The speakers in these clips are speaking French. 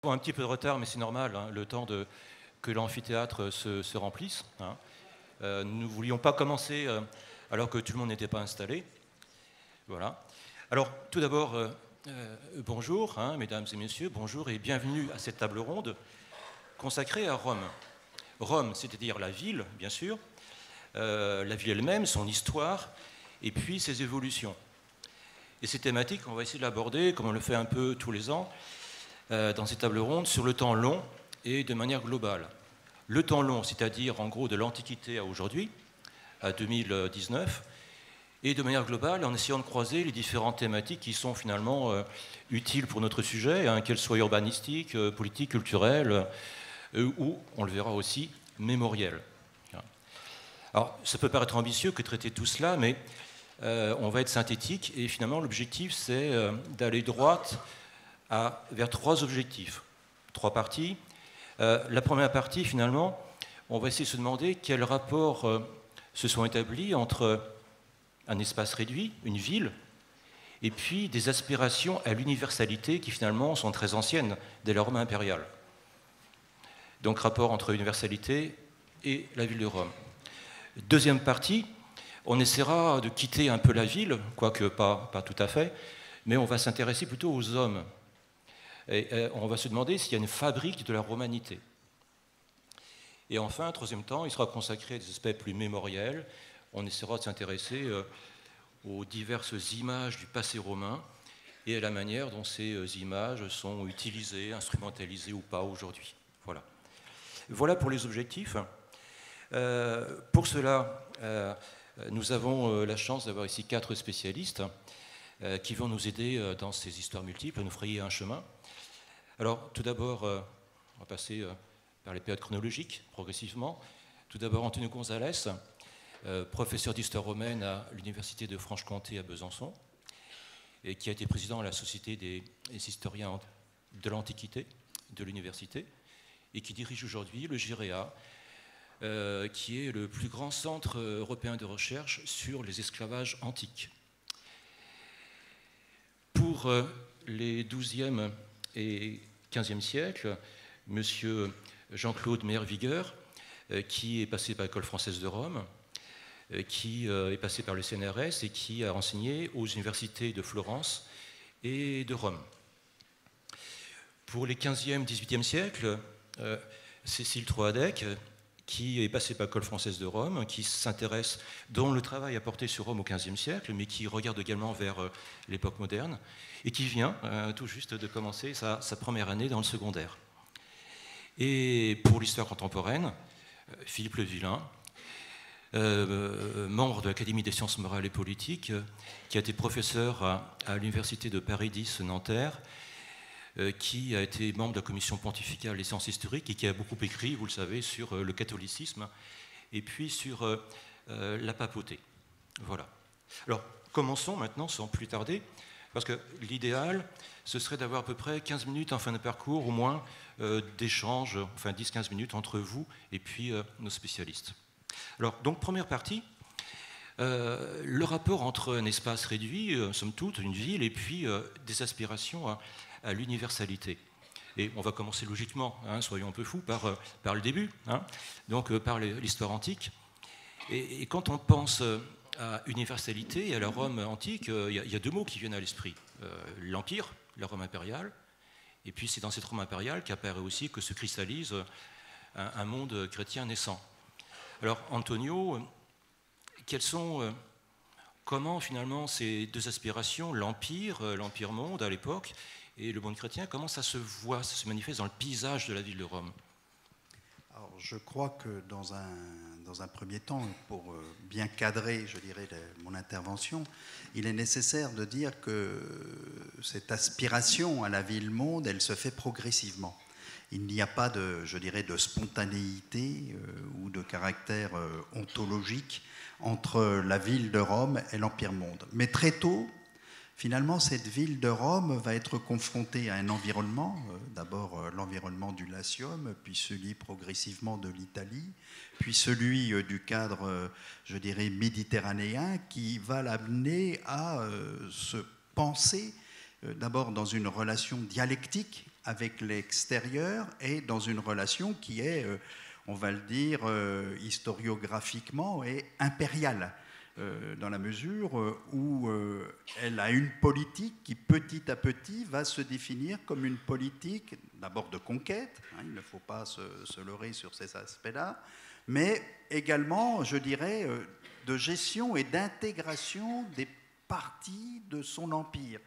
Bon, un petit peu de retard, mais c'est normal, hein, le temps que l'amphithéâtre se remplisse. Hein. Nous ne voulions pas commencer alors que tout le monde n'était pas installé. Voilà. Alors, tout d'abord, bonjour, hein, mesdames et messieurs, bonjour et bienvenue à cette table ronde consacrée à Rome. Rome, c'est-à-dire la ville, bien sûr, la ville elle-même, son histoire, et puis ses évolutions. Et ces thématiques, on va essayer de l'aborder, comme on le fait un peu tous les ans, dans ces tables rondes, sur le temps long et de manière globale. Le temps long, c'est-à-dire en gros de l'Antiquité à aujourd'hui, à 2019, et de manière globale en essayant de croiser les différentes thématiques qui sont finalement utiles pour notre sujet, hein, qu'elles soient urbanistiques, politiques, culturelles, ou, on le verra aussi, mémorielles. Alors, ça peut paraître ambitieux que traiter tout cela, mais on va être synthétique, et finalement l'objectif c'est d'aller droit vers trois objectifs, trois parties. La première partie, finalement, on va essayer de se demander quels rapports se sont établis entre un espace réduit, une ville, et puis des aspirations à l'universalité qui finalement sont très anciennes dès la Rome impériale. Donc rapport entre universalité et la ville de Rome. Deuxième partie, on essaiera de quitter un peu la ville, quoique pas tout à fait, mais on va s'intéresser plutôt aux hommes. Et on va se demander s'il y a une fabrique de la romanité. Et enfin, troisième temps, il sera consacré à des aspects plus mémoriels. On essaiera de s'intéresser aux diverses images du passé romain et à la manière dont ces images sont utilisées, instrumentalisées ou pas aujourd'hui. Voilà. Voilà pour les objectifs. Pour cela, nous avons la chance d'avoir ici 4 spécialistes qui vont nous aider dans ces histoires multiples, à nous frayer un chemin. Alors, tout d'abord, on va passer par les périodes chronologiques, progressivement. Tout d'abord, Antonio González, professeur d'histoire romaine à l'Université de Franche-Comté à Besançon, et qui a été président de la Société des historiens de l'Antiquité de l'université, et qui dirige aujourd'hui le GIREA, qui est le plus grand centre européen de recherche sur les esclavages antiques. Pour les 12e et 15e siècles, M. Jean-Claude Meyerwegher, qui est passé par l'École française de Rome, qui est passé par le CNRS et qui a enseigné aux universités de Florence et de Rome. Pour les 15e, 18e siècles, Cécile Troadec, qui est passé par l'École française de Rome, qui s'intéresse, dont le travail a porté sur Rome au XVe siècle, mais qui regarde également vers l'époque moderne, et qui vient tout juste de commencer sa première année dans le secondaire. Et pour l'histoire contemporaine, Philippe Levillain, membre de l'Académie des sciences morales et politiques, qui a été professeur à l'Université de Paris X Nanterre, qui a été membre de la commission pontificale des sciences historiques et qui a beaucoup écrit, vous le savez, sur le catholicisme et puis sur la papauté. Voilà. Alors, commençons maintenant sans plus tarder, parce que l'idéal, ce serait d'avoir à peu près 15 minutes en fin de parcours, au moins, d'échange, enfin 10-15 minutes entre vous et puis nos spécialistes. Alors, donc, première partie, le rapport entre un espace réduit, somme toute, une ville, et puis des aspirations à l'universalité. Et on va commencer logiquement, hein, soyons un peu fous, par le début, hein, donc par l'histoire antique. Et quand on pense à universalité et à la Rome antique, il y a 2 mots qui viennent à l'esprit. L'Empire, la Rome impériale, et puis c'est dans cette Rome impériale qu'apparaît aussi que se cristallise un monde chrétien naissant. Alors Antonio, comment finalement ces 2 aspirations, l'Empire monde à l'époque, et le monde chrétien, comment ça se voit, ça se manifeste dans le paysage de la ville de Rome? Alors, je crois que dans un premier temps, pour bien cadrer, je dirais, mon intervention, il est nécessaire de dire que cette aspiration à la ville-monde, elle se fait progressivement. Il n'y a pas de spontanéité ou de caractère ontologique entre la ville de Rome et l'Empire-monde. Mais très tôt, finalement, cette ville de Rome va être confrontée à un environnement, d'abord l'environnement du Latium, puis celui progressivement de l'Italie, puis celui du cadre, je dirais, méditerranéen, qui va l'amener à se penser d'abord dans une relation dialectique avec l'extérieur et dans une relation qui est, on va le dire, historiographiquement et impériale, dans la mesure où elle a une politique qui petit à petit va se définir comme une politique d'abord de conquête, hein, il ne faut pas se leurrer sur ces aspects-là, mais également, je dirais, de gestion et d'intégration des parties de son empire.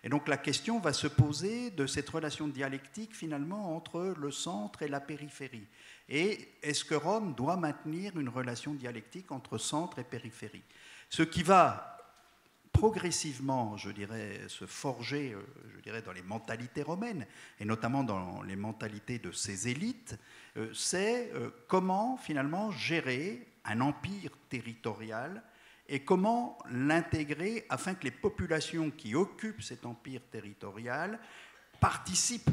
Et donc la question va se poser de cette relation dialectique finalement entre le centre et la périphérie. Et est-ce que Rome doit maintenir une relation dialectique entre centre et périphérie? Ce qui va progressivement, je dirais, se forger, je dirais, dans les mentalités romaines, et notamment dans les mentalités de ces élites, c'est comment finalement gérer un empire territorial et comment l'intégrer afin que les populations qui occupent cet empire territorial participent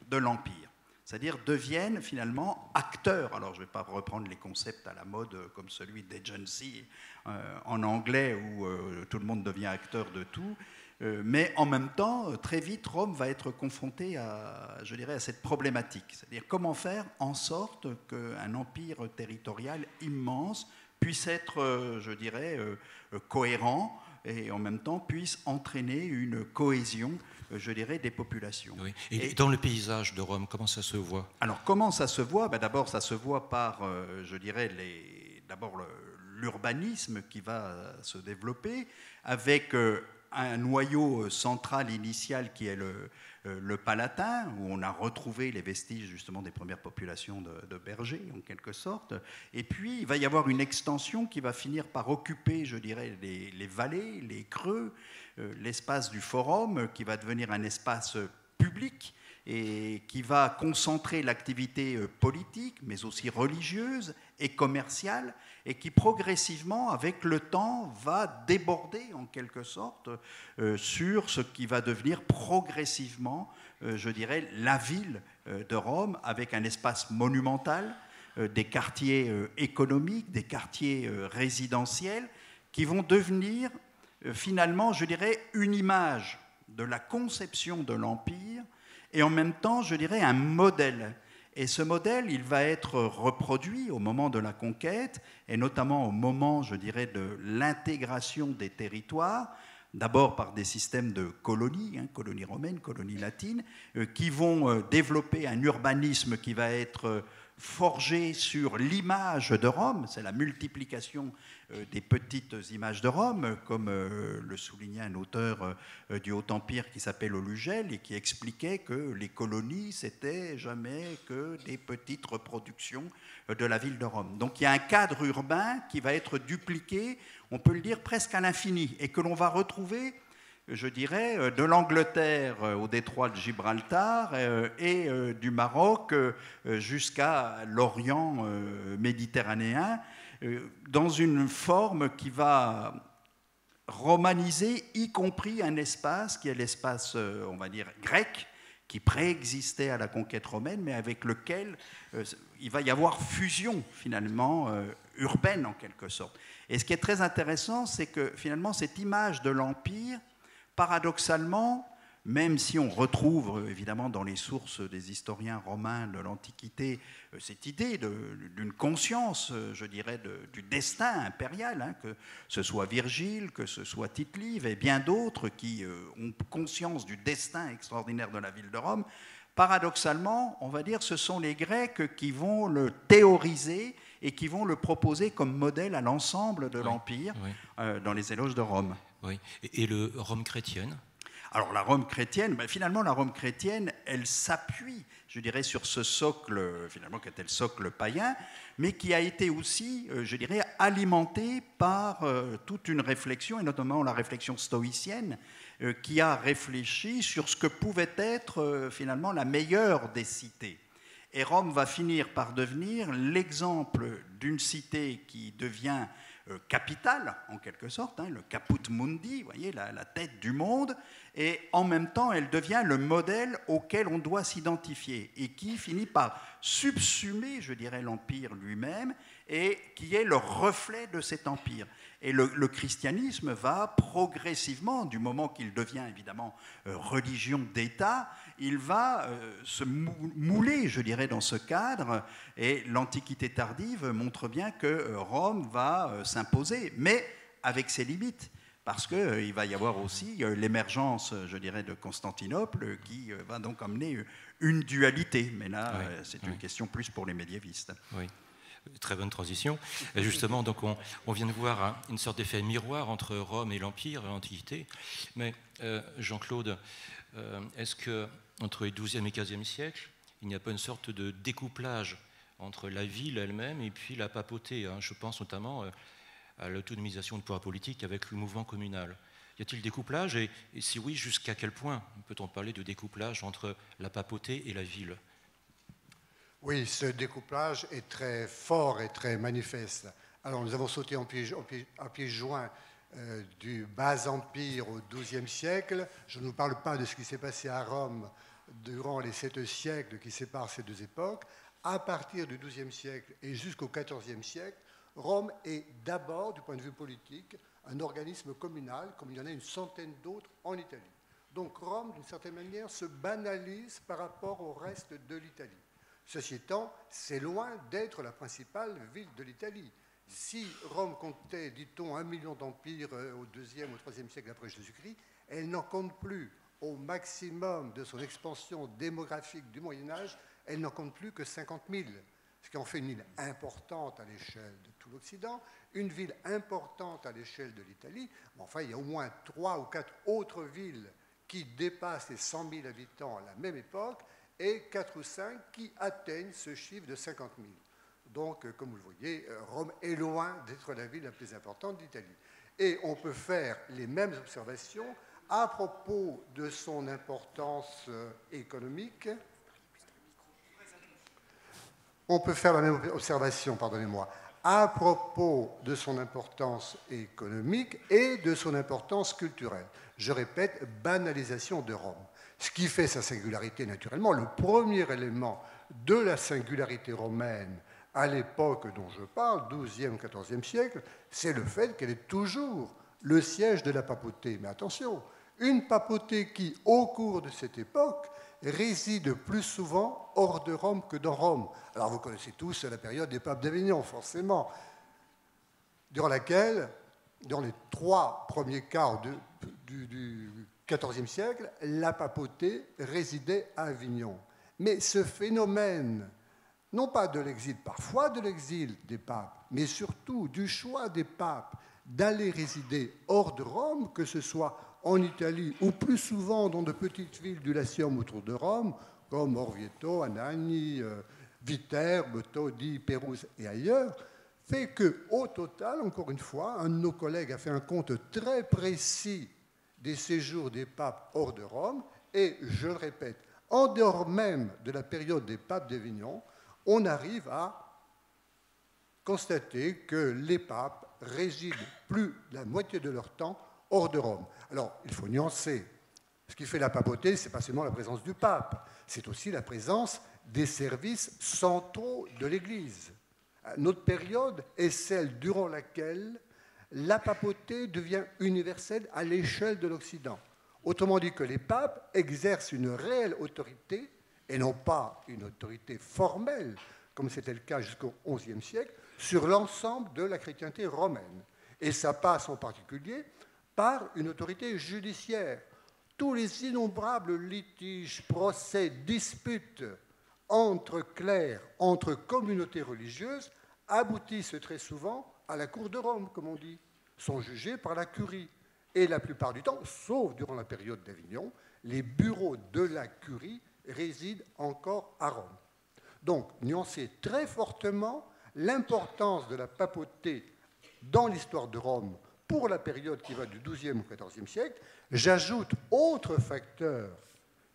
de l'empire, c'est-à-dire deviennent finalement acteurs. Alors je ne vais pas reprendre les concepts à la mode comme celui d'agency en anglais où tout le monde devient acteur de tout, mais en même temps, très vite, Rome va être confrontée à, je dirais, à cette problématique, c'est-à-dire comment faire en sorte qu'un empire territorial immense puisse être, je dirais, cohérent et en même temps puisse entraîner une cohésion, je dirais, des populations. Oui. Et dans le paysage de Rome, comment ça se voit? Alors, comment ça se voit? D'abord, ça se voit par, je dirais, d'abord l'urbanisme qui va se développer avec un noyau central initial qui est le Palatin, où on a retrouvé les vestiges justement des premières populations de bergers, en quelque sorte. Et puis, il va y avoir une extension qui va finir par occuper, je dirais, les vallées, les creux, l'espace du forum, qui va devenir un espace public et qui va concentrer l'activité politique, mais aussi religieuse et commerciale, et qui progressivement, avec le temps, va déborder en quelque sorte sur ce qui va devenir progressivement, je dirais, la ville de Rome, avec un espace monumental, des quartiers économiques, des quartiers résidentiels, qui vont devenir finalement, je dirais, une image de la conception de l'Empire, et en même temps, je dirais, un modèle. Et ce modèle, il va être reproduit au moment de la conquête, et notamment au moment, je dirais, de l'intégration des territoires, d'abord par des systèmes de colonies, colonies romaines, colonies latines, qui vont développer un urbanisme qui va être forgé sur l'image de Rome, c'est la multiplication des petites images de Rome, comme le soulignait un auteur du Haut-Empire qui s'appelle Olugel et qui expliquait que les colonies, c'était jamais que des petites reproductions de la ville de Rome. Donc il y a un cadre urbain qui va être dupliqué, on peut le dire presque à l'infini, et que l'on va retrouver, je dirais, de l'Angleterre au détroit de Gibraltar et du Maroc jusqu'à l'Orient méditerranéen, dans une forme qui va romaniser, y compris un espace qui est l'espace, on va dire, grec, qui préexistait à la conquête romaine, mais avec lequel il va y avoir fusion, finalement, urbaine, en quelque sorte. Et ce qui est très intéressant, c'est que, finalement, cette image de l'Empire, paradoxalement, même si on retrouve évidemment dans les sources des historiens romains de l'Antiquité cette idée d'une conscience, je dirais, du destin impérial, que ce soit Virgile, que ce soit Tite-Live et bien d'autres qui ont conscience du destin extraordinaire de la ville de Rome, paradoxalement, on va dire, ce sont les Grecs qui vont le théoriser et qui vont le proposer comme modèle à l'ensemble de l'Empire dans les éloges de Rome. Oui. Et le Rome chrétienne? Alors la Rome chrétienne, finalement la Rome chrétienne, elle s'appuie, je dirais, sur ce socle, finalement qui était le socle païen, mais qui a été aussi, je dirais, alimenté par toute une réflexion, et notamment la réflexion stoïcienne, qui a réfléchi sur ce que pouvait être finalement la meilleure des cités. Et Rome va finir par devenir l'exemple d'une cité qui devient capitale, en quelque sorte, le caput mundi, vous voyez, la tête du monde, et en même temps, elle devient le modèle auquel on doit s'identifier, et qui finit par subsumer, je dirais, l'Empire lui-même, et qui est le reflet de cet empire. Et le christianisme va progressivement, du moment qu'il devient évidemment religion d'État, il va se mouler, je dirais, dans ce cadre, et l'Antiquité tardive montre bien que Rome va s'imposer, mais avec ses limites, parce qu'il va y avoir aussi l'émergence, je dirais, de Constantinople, qui va donc amener une dualité, mais là, oui, c'est une question plus pour les médiévistes. Oui. Très bonne transition. Et justement, donc on vient de voir une sorte d'effet miroir entre Rome et l'Empire, l'Antiquité. Mais Jean-Claude, est-ce que entre les XIIe et XVe siècles, il n'y a pas une sorte de découplage entre la ville elle-même et puis la papauté, hein? Je pense notamment à l'autonomisation de pouvoir politique avec le mouvement communal. Y a-t-il découplage et si oui, jusqu'à quel point peut-on parler de découplage entre la papauté et la ville ? Oui, ce découplage est très fort et très manifeste. Alors, nous avons sauté en pieds joints du bas empire au XIIe siècle. Je ne vous parle pas de ce qui s'est passé à Rome durant les 7 siècles qui séparent ces deux époques. À partir du XIIe siècle et jusqu'au XIVe siècle, Rome est d'abord, du point de vue politique, un organisme communal, comme il y en a une centaine d'autres en Italie. Donc Rome, d'une certaine manière, se banalise par rapport au reste de l'Italie. Ceci étant, c'est loin d'être la principale ville de l'Italie. Si Rome comptait, dit-on, 1 million d'empires au IIe, au IIIe siècle après Jésus-Christ, elle n'en compte plus. Au maximum de son expansion démographique du Moyen-Âge, elle n'en compte plus que 50 000, ce qui en fait une ville importante à l'échelle de tout l'Occident, une ville importante à l'échelle de l'Italie. Mais enfin, il y a au moins 3 ou 4 autres villes qui dépassent les 100 000 habitants à la même époque, et 4 ou 5 qui atteignent ce chiffre de 50 000. Donc, comme vous le voyez, Rome est loin d'être la ville la plus importante d'Italie. Et on peut faire les mêmes observations à propos de son importance économique. On peut faire la même observation, pardonnez-moi, à propos de son importance économique et de son importance culturelle. Je répète, banalisation de Rome. Ce qui fait sa singularité, naturellement, le premier élément de la singularité romaine à l'époque dont je parle, XIIe, XIVe siècle, c'est le fait qu'elle est toujours le siège de la papauté. Mais attention, une papauté qui, au cours de cette époque, réside plus souvent hors de Rome que dans Rome. Alors vous connaissez tous la période des papes d'Avignon, forcément, durant laquelle, dans les 3 premiers quarts du XIVe siècle, la papauté résidait à Avignon. Mais ce phénomène, non pas de l'exil, parfois de l'exil des papes, mais surtout du choix des papes d'aller résider hors de Rome, que ce soit en Italie ou plus souvent dans de petites villes du Latium autour de Rome, comme Orvieto, Anagni, Viterbe, Todi, Pérouse et ailleurs, fait qu'au total, encore une fois, un de nos collègues a fait un compte très précis des séjours des papes hors de Rome, et je le répète, en dehors même de la période des papes d'Avignon, on arrive à constater que les papes résident plus de la moitié de leur temps hors de Rome. Alors, il faut nuancer. Ce qui fait la papauté, ce n'est pas seulement la présence du pape, c'est aussi la présence des services centraux de l'Église. Notre période est celle durant laquelle la papauté devient universelle à l'échelle de l'Occident. Autrement dit que les papes exercent une réelle autorité, et non pas une autorité formelle, comme c'était le cas jusqu'au XIe siècle, sur l'ensemble de la chrétienté romaine. Et ça passe en particulier par une autorité judiciaire. Tous les innombrables litiges, procès, disputes entre clercs, entre communautés religieuses, aboutissent très souvent à la cour de Rome, comme on dit, sont jugés par la curie. Et la plupart du temps, sauf durant la période d'Avignon, les bureaux de la curie résident encore à Rome. Donc, nuancer très fortement l'importance de la papauté dans l'histoire de Rome pour la période qui va du XIIe au XIVe siècle. J'ajoute autre facteur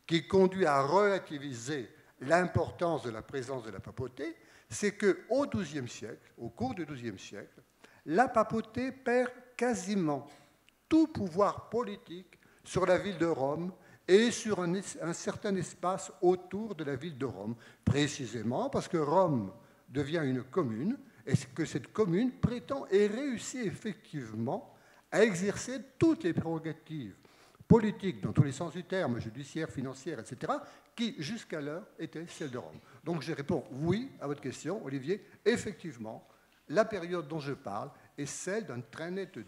qui conduit à relativiser l'importance de la présence de la papauté, c'est qu'au XIIe siècle, au cours du XIIe siècle, la papauté perd quasiment tout pouvoir politique sur la ville de Rome et sur un certain espace autour de la ville de Rome, précisément parce que Rome devient une commune et que cette commune prétend et réussit effectivement à exercer toutes les prérogatives politique, dans tous les sens du terme, judiciaire, financière, etc., qui jusqu'alors était celle de Rome. Donc je réponds oui à votre question, Olivier. Effectivement, la période dont je parle est celle d'un très net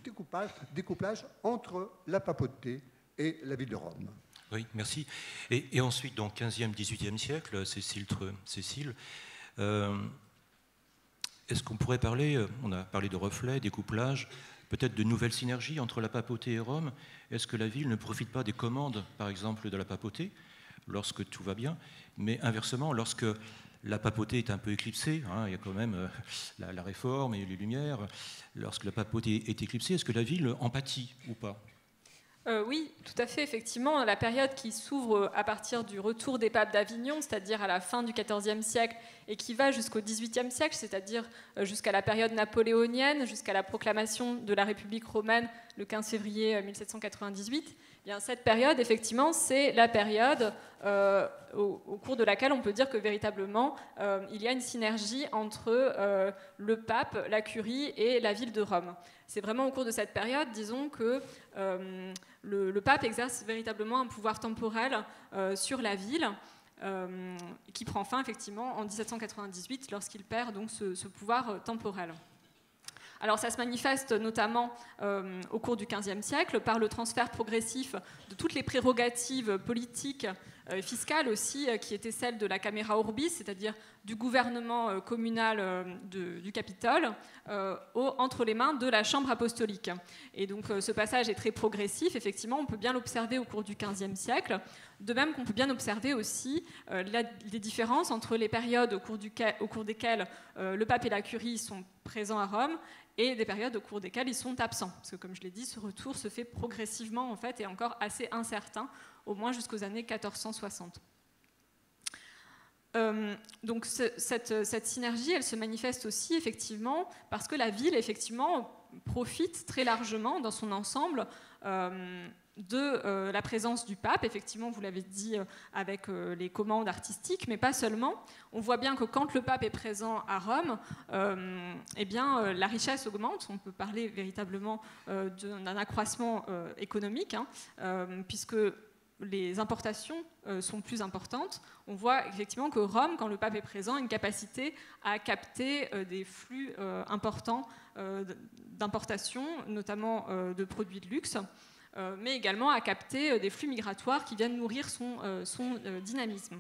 découplage entre la papauté et la ville de Rome. Oui, merci. Et ensuite, donc 15e, 18e siècle, Cécile, est-ce qu'on pourrait parler, on a parlé de reflets, découplage, peut-être de nouvelles synergies entre la papauté et Rome? Est-ce que la ville ne profite pas des commandes, par exemple, de la papauté, lorsque tout va bien, mais inversement, lorsque la papauté est un peu éclipsée, hein, il y a quand même la réforme et les Lumières, lorsque la papauté est éclipsée, est-ce que la ville en pâtit ou pas? Oui, tout à fait, effectivement. La période qui s'ouvre à partir du retour des papes d'Avignon, c'est-à-dire à la fin du XIVe siècle, et qui va jusqu'au XVIIIe siècle, c'est-à-dire jusqu'à la période napoléonienne, jusqu'à la proclamation de la République romaine le 15 février 1798, eh bien, cette période, effectivement, c'est la période au cours de laquelle on peut dire que véritablement, il y a une synergie entre le pape, la curie et la ville de Rome. C'est vraiment au cours de cette période, disons, que le pape exerce véritablement un pouvoir temporel sur la ville, qui prend fin effectivement en 1798 lorsqu'il perd donc ce pouvoir temporel. Alors ça se manifeste notamment au cours du XVe siècle par le transfert progressif de toutes les prérogatives politiques, fiscales aussi, qui étaient celles de la Camera Urbis, c'est-à-dire du gouvernement communal du Capitole, entre les mains de la Chambre apostolique. Et donc ce passage est très progressif, effectivement, on peut bien l'observer au cours du XVe siècle, de même qu'on peut bien observer aussi les différences entre les périodes au cours desquelles le pape et la curie sont présents à Rome et des périodes au cours desquelles ils sont absents. Parce que, comme je l'ai dit, ce retour se fait progressivement, en fait, et encore assez incertain, au moins jusqu'aux années 1460. Donc cette synergie, elle se manifeste aussi, effectivement, parce que la ville, effectivement, profite très largement dans son ensemble de la présence du pape, effectivement, vous l'avez dit, avec les commandes artistiques, mais pas seulement. On voit bien que quand le pape est présent à Rome, eh bien, la richesse augmente. On peut parler véritablement d'un accroissement économique, hein, puisque les importations sont plus importantes. On voit effectivement que Rome, quand le pape est présent, a une capacité à capter des flux importants d'importation, notamment de produits de luxe, mais également à capter des flux migratoires qui viennent nourrir son dynamisme.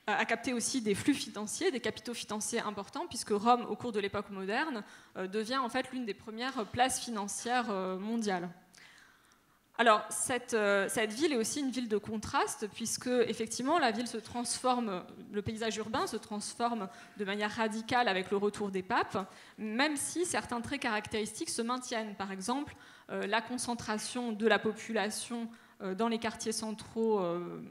À capter aussi des flux financiers, des capitaux financiers importants, puisque Rome, au cours de l'époque moderne, devient en fait l'une des premières places financières mondiales. Alors, cette ville est aussi une ville de contraste, puisque, effectivement, la ville se transforme, le paysage urbain se transforme de manière radicale avec le retour des papes, même si certains traits caractéristiques se maintiennent. Par exemple, la concentration de la population dans les quartiers centraux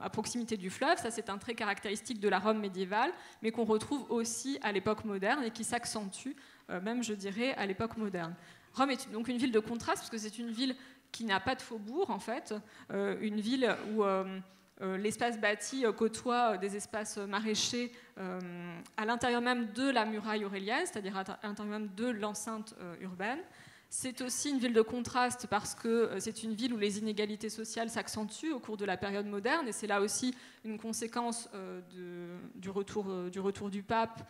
à proximité du fleuve, ça c'est un trait caractéristique de la Rome médiévale, mais qu'on retrouve aussi à l'époque moderne et qui s'accentue, même je dirais, à l'époque moderne. Rome est donc une ville de contraste, parce que c'est une ville qui n'a pas de faubourg, en fait, une ville où l'espace bâti côtoie des espaces maraîchers à l'intérieur même de la muraille aurélienne, c'est-à-dire à l'intérieur même de l'enceinte urbaine. C'est aussi une ville de contraste parce que c'est une ville où les inégalités sociales s'accentuent au cours de la période moderne, et c'est là aussi une conséquence du retour du pape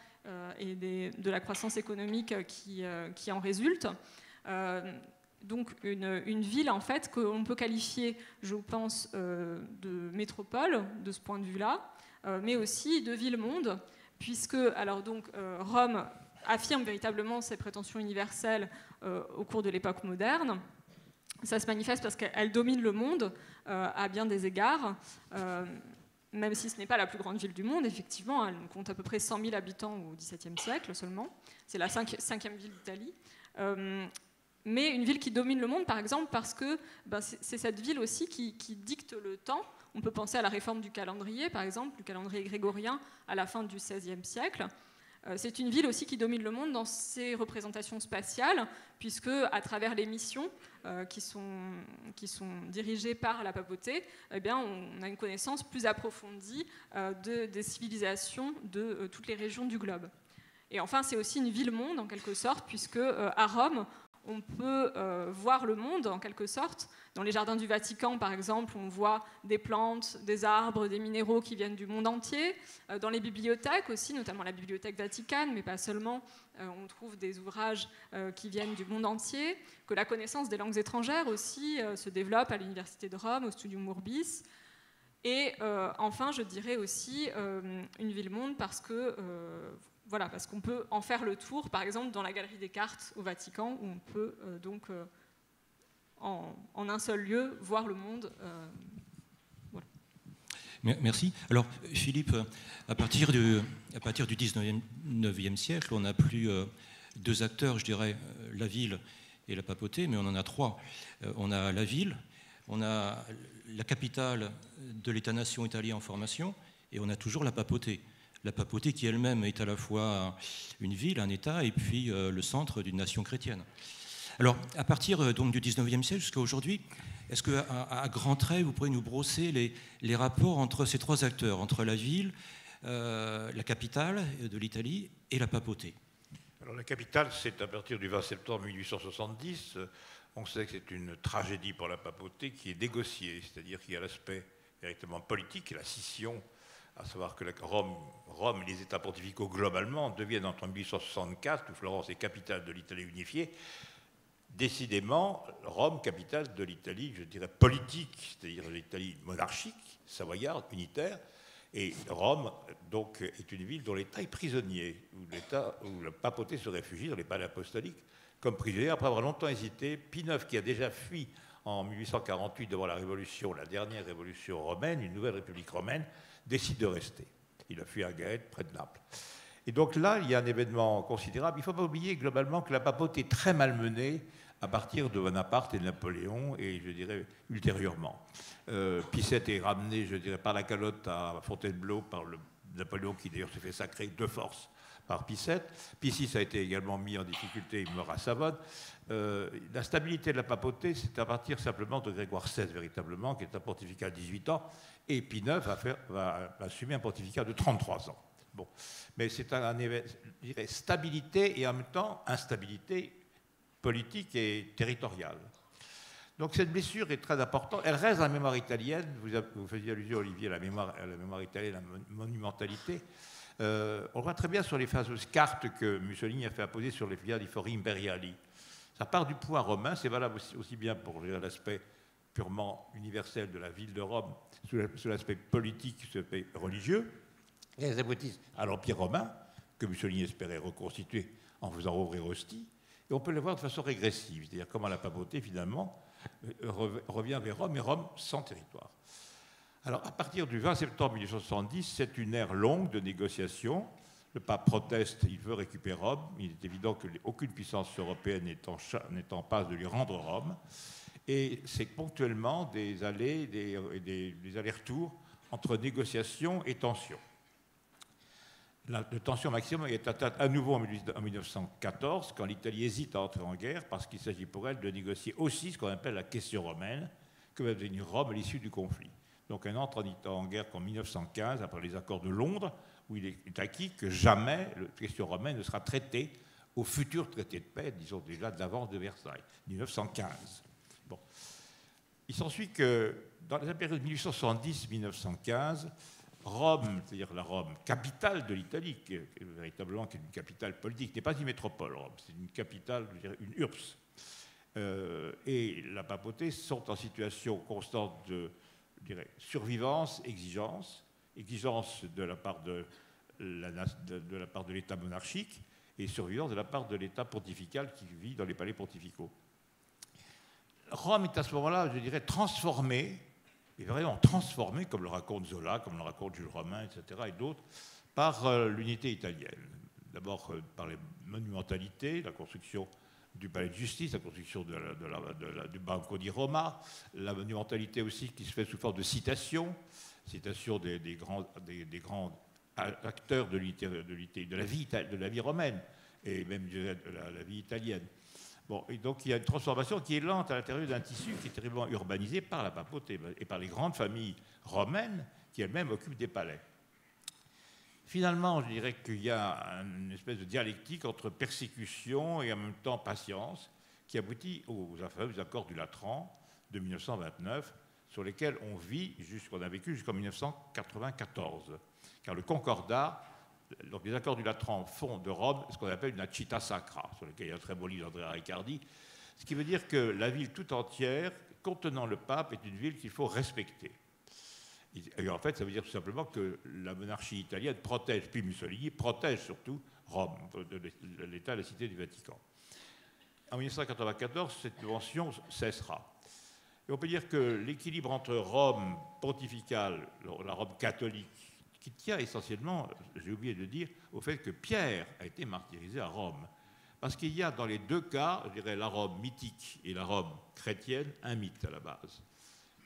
et de la croissance économique qui en résulte. Donc une ville en fait qu'on peut qualifier, je pense, de métropole de ce point de vue-là, mais aussi de ville-monde, puisque alors donc Rome affirme véritablement ses prétentions universelles au cours de l'époque moderne. Ça se manifeste parce qu'elle domine le monde à bien des égards, même si ce n'est pas la plus grande ville du monde, effectivement, elle compte à peu près 100 000 habitants au XVIIe siècle seulement. C'est la cinquième ville d'Italie. Mais une ville qui domine le monde, par exemple, parce que c'est cette ville aussi qui dicte le temps. On peut penser à la réforme du calendrier, par exemple, du calendrier grégorien à la fin du XVIe siècle. C'est une ville aussi qui domine le monde dans ses représentations spatiales, puisque à travers les missions qui sont dirigées par la papauté, eh bien, on a une connaissance plus approfondie des civilisations de toutes les régions du globe. Et enfin, c'est aussi une ville-monde, en quelque sorte, puisque à Rome, on peut voir le monde en quelque sorte. Dans les jardins du Vatican, par exemple, on voit des plantes, des arbres, des minéraux qui viennent du monde entier. Dans les bibliothèques aussi, notamment la Bibliothèque Vaticane, mais pas seulement, on trouve des ouvrages qui viennent du monde entier. Que la connaissance des langues étrangères aussi se développe à l'Université de Rome, au Studium Urbis. Et enfin, je dirais aussi une ville-monde parce que... Voilà, parce qu'on peut en faire le tour, par exemple, dans la galerie des cartes au Vatican, où on peut donc, en un seul lieu, voir le monde. Voilà. Merci. Alors, Philippe, à partir du 19e siècle, on n'a plus deux acteurs, je dirais, la ville et la papauté, mais on en a trois. On a la ville, on a la capitale de l'État-nation italien en formation, et on a toujours la papauté. La papauté qui elle-même est à la fois une ville, un État, et puis le centre d'une nation chrétienne. Alors, à partir donc, du 19e siècle jusqu'à aujourd'hui, est-ce qu'à grands traits, vous pourriez nous brosser les rapports entre ces trois acteurs, entre la ville, la capitale de l'Italie et la papauté? Alors, la capitale, c'est à partir du 20 septembre 1870. On sait que c'est une tragédie pour la papauté qui est négociée, c'est-à-dire qu'il y a l'aspect véritablement politique, la scission, à savoir que Rome et les États pontificaux globalement deviennent entre 1864, où Florence est capitale de l'Italie unifiée, décidément Rome, capitale de l'Italie, je dirais politique, c'est-à-dire l'Italie monarchique, savoyarde, unitaire, et Rome donc est une ville dont l'État est prisonnier, où la papauté se réfugie dans les palais apostoliques comme prisonnier, après avoir longtemps hésité. Pie IX, qui a déjà fui en 1848 devant la dernière révolution romaine, une nouvelle république romaine, décide de rester. Il a fui à Gaète, près de Naples. Et donc là, il y a un événement considérable. Il ne faut pas oublier globalement que la papauté est très malmenée à partir de Bonaparte et de Napoléon, et je dirais ultérieurement. Pie VII est ramené, je dirais, par la calotte à Fontainebleau, par Napoléon, qui d'ailleurs se fait sacrer de force par Pie VII. Pie VI a été également mis en difficulté, il meurt à Savone. La stabilité de la papauté, c'est à partir simplement de Grégoire XVI, véritablement, qui est un pontificat de 18 ans, et Pie IX va assumer un pontificat de 33 ans. Bon. Mais c'est je dirais, stabilité et en même temps instabilité politique et territoriale. Donc cette blessure est très importante. Elle reste dans la mémoire italienne. Vous faisiez allusion, Olivier, à la mémoire italienne, la monumentalité. On voit très bien sur les fameuses cartes que Mussolini a fait apposer sur les Via di Fori Imperiali. Ça part du point romain, c'est valable aussi bien pour l'aspect purement universel de la ville de Rome, sous l'aspect politique, sous l'aspect religieux. Et elles aboutissent à l'Empire romain, que Mussolini espérait reconstituer en faisant ouvrir Ostie. Et on peut le voir de façon régressive, c'est-à-dire comment la papauté, finalement, revient vers Rome, et Rome sans territoire. Alors, à partir du 20 septembre 1870, c'est une ère longue de négociations. Le pape proteste, il veut récupérer Rome. Il est évident qu'aucune puissance européenne n'est en passe de lui rendre Rome. Et c'est ponctuellement des allers-retours entre négociations et tensions. La tension maximum est atteinte à nouveau en 1914, quand l'Italie hésite à entrer en guerre, parce qu'il s'agit pour elle de négocier aussi ce qu'on appelle la question romaine, que va devenir Rome à l'issue du conflit. Donc elle entre en guerre qu'en 1915, après les accords de Londres, où il est acquis que jamais la question romaine ne sera traitée au futur traité de paix, disons déjà de l'avance de Versailles, 1915. Bon. Il s'ensuit que dans la période 1870-1915, Rome, c'est-à-dire la Rome, capitale de l'Italie, qui est véritablement une capitale politique, n'est pas une métropole, Rome, c'est une capitale, je dirais, une URSS. Et la papauté sont en situation constante de, je dirais, survivance, exigence de la part de l'État monarchique et survivance de la part de l'État pontifical qui vit dans les palais pontificaux. Rome est à ce moment-là, je dirais, transformée, et vraiment transformée, comme le raconte Zola, comme le raconte Jules Romain, etc., et d'autres, par l'unité italienne. D'abord par les monumentalités, la construction du palais de justice, la construction du Banco di Roma, la monumentalité aussi qui se fait sous forme de citations des grands acteurs de la vie romaine et même de la vie italienne. Bon, et donc il y a une transformation qui est lente à l'intérieur d'un tissu qui est terriblement urbanisé par la papauté et par les grandes familles romaines qui elles-mêmes occupent des palais. Finalement, je dirais qu'il y a une espèce de dialectique entre persécution et en même temps patience qui aboutit aux fameux accords du Latran de 1929, sur lesquels on a vécu jusqu'en 1994. Car le Concordat, donc les accords du Latran font de Rome ce qu'on appelle une città sacra, sur lequel il y a un très beau livre d'Andrea Riccardi, ce qui veut dire que la ville tout entière, contenant le pape, est une ville qu'il faut respecter. Et en fait, ça veut dire tout simplement que la monarchie italienne protège, puis Mussolini protège surtout Rome, l'État et la cité du Vatican. En 1994, cette mention cessera. Et on peut dire que l'équilibre entre Rome pontificale, la Rome catholique, qui tient essentiellement, j'ai oublié de dire, au fait que Pierre a été martyrisé à Rome. Parce qu'il y a dans les deux cas, je dirais la Rome mythique et la Rome chrétienne, un mythe à la base.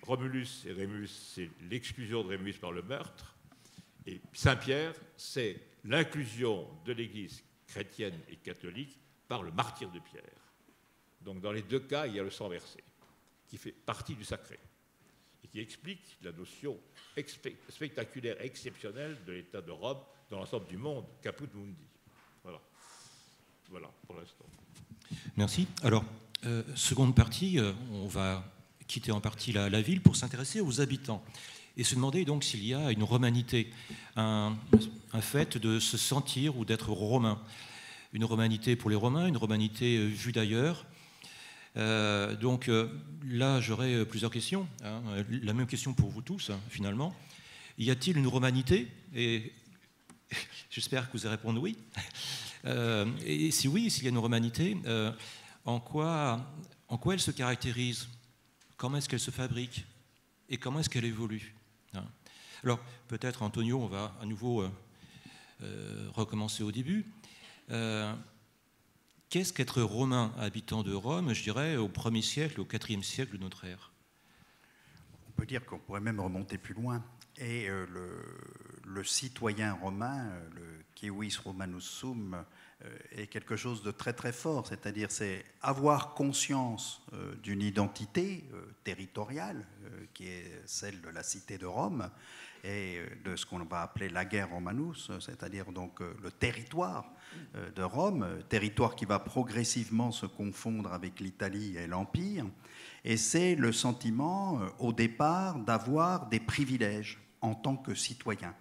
Romulus et Rémus, c'est l'exclusion de Rémus par le meurtre. Et Saint-Pierre, c'est l'inclusion de l'Église chrétienne et catholique par le martyre de Pierre. Donc dans les deux cas, il y a le sang versé, qui fait partie du sacré, et qui explique la notion spectaculaire et exceptionnelle de l'État de Rome dans l'ensemble du monde, caput mundi. Voilà pour l'instant. Merci. Alors, seconde partie, on va quitter en partie la ville pour s'intéresser aux habitants et se demander donc s'il y a une romanité, un fait de se sentir ou d'être romain. Une romanité pour les Romains, une romanité vue d'ailleurs. Donc là, j'aurais plusieurs questions. La même question pour vous tous, finalement. Y a-t-il une romanité? Et j'espère que vous allez répondre oui. Et si oui, s'il y a une romanité, en quoi elle se caractérise? Comment est-ce qu'elle se fabrique? Et comment est-ce qu'elle évolue? Alors, peut-être, Antonio, on va à nouveau recommencer au début. Qu'est-ce qu'être romain, habitant de Rome, je dirais, au 1er siècle, au 4e siècle de notre ère? On peut dire qu'on pourrait même remonter plus loin. Et le citoyen romain, le civis Romanus sum, est quelque chose de très très fort. C'est-à-dire, c'est avoir conscience d'une identité territoriale, qui est celle de la cité de Rome, et de ce qu'on va appeler l'ager Romanus, c'est-à-dire donc le territoire de Rome, territoire qui va progressivement se confondre avec l'Italie et l'Empire. Et c'est le sentiment, au départ, d'avoir des privilèges en tant que citoyen.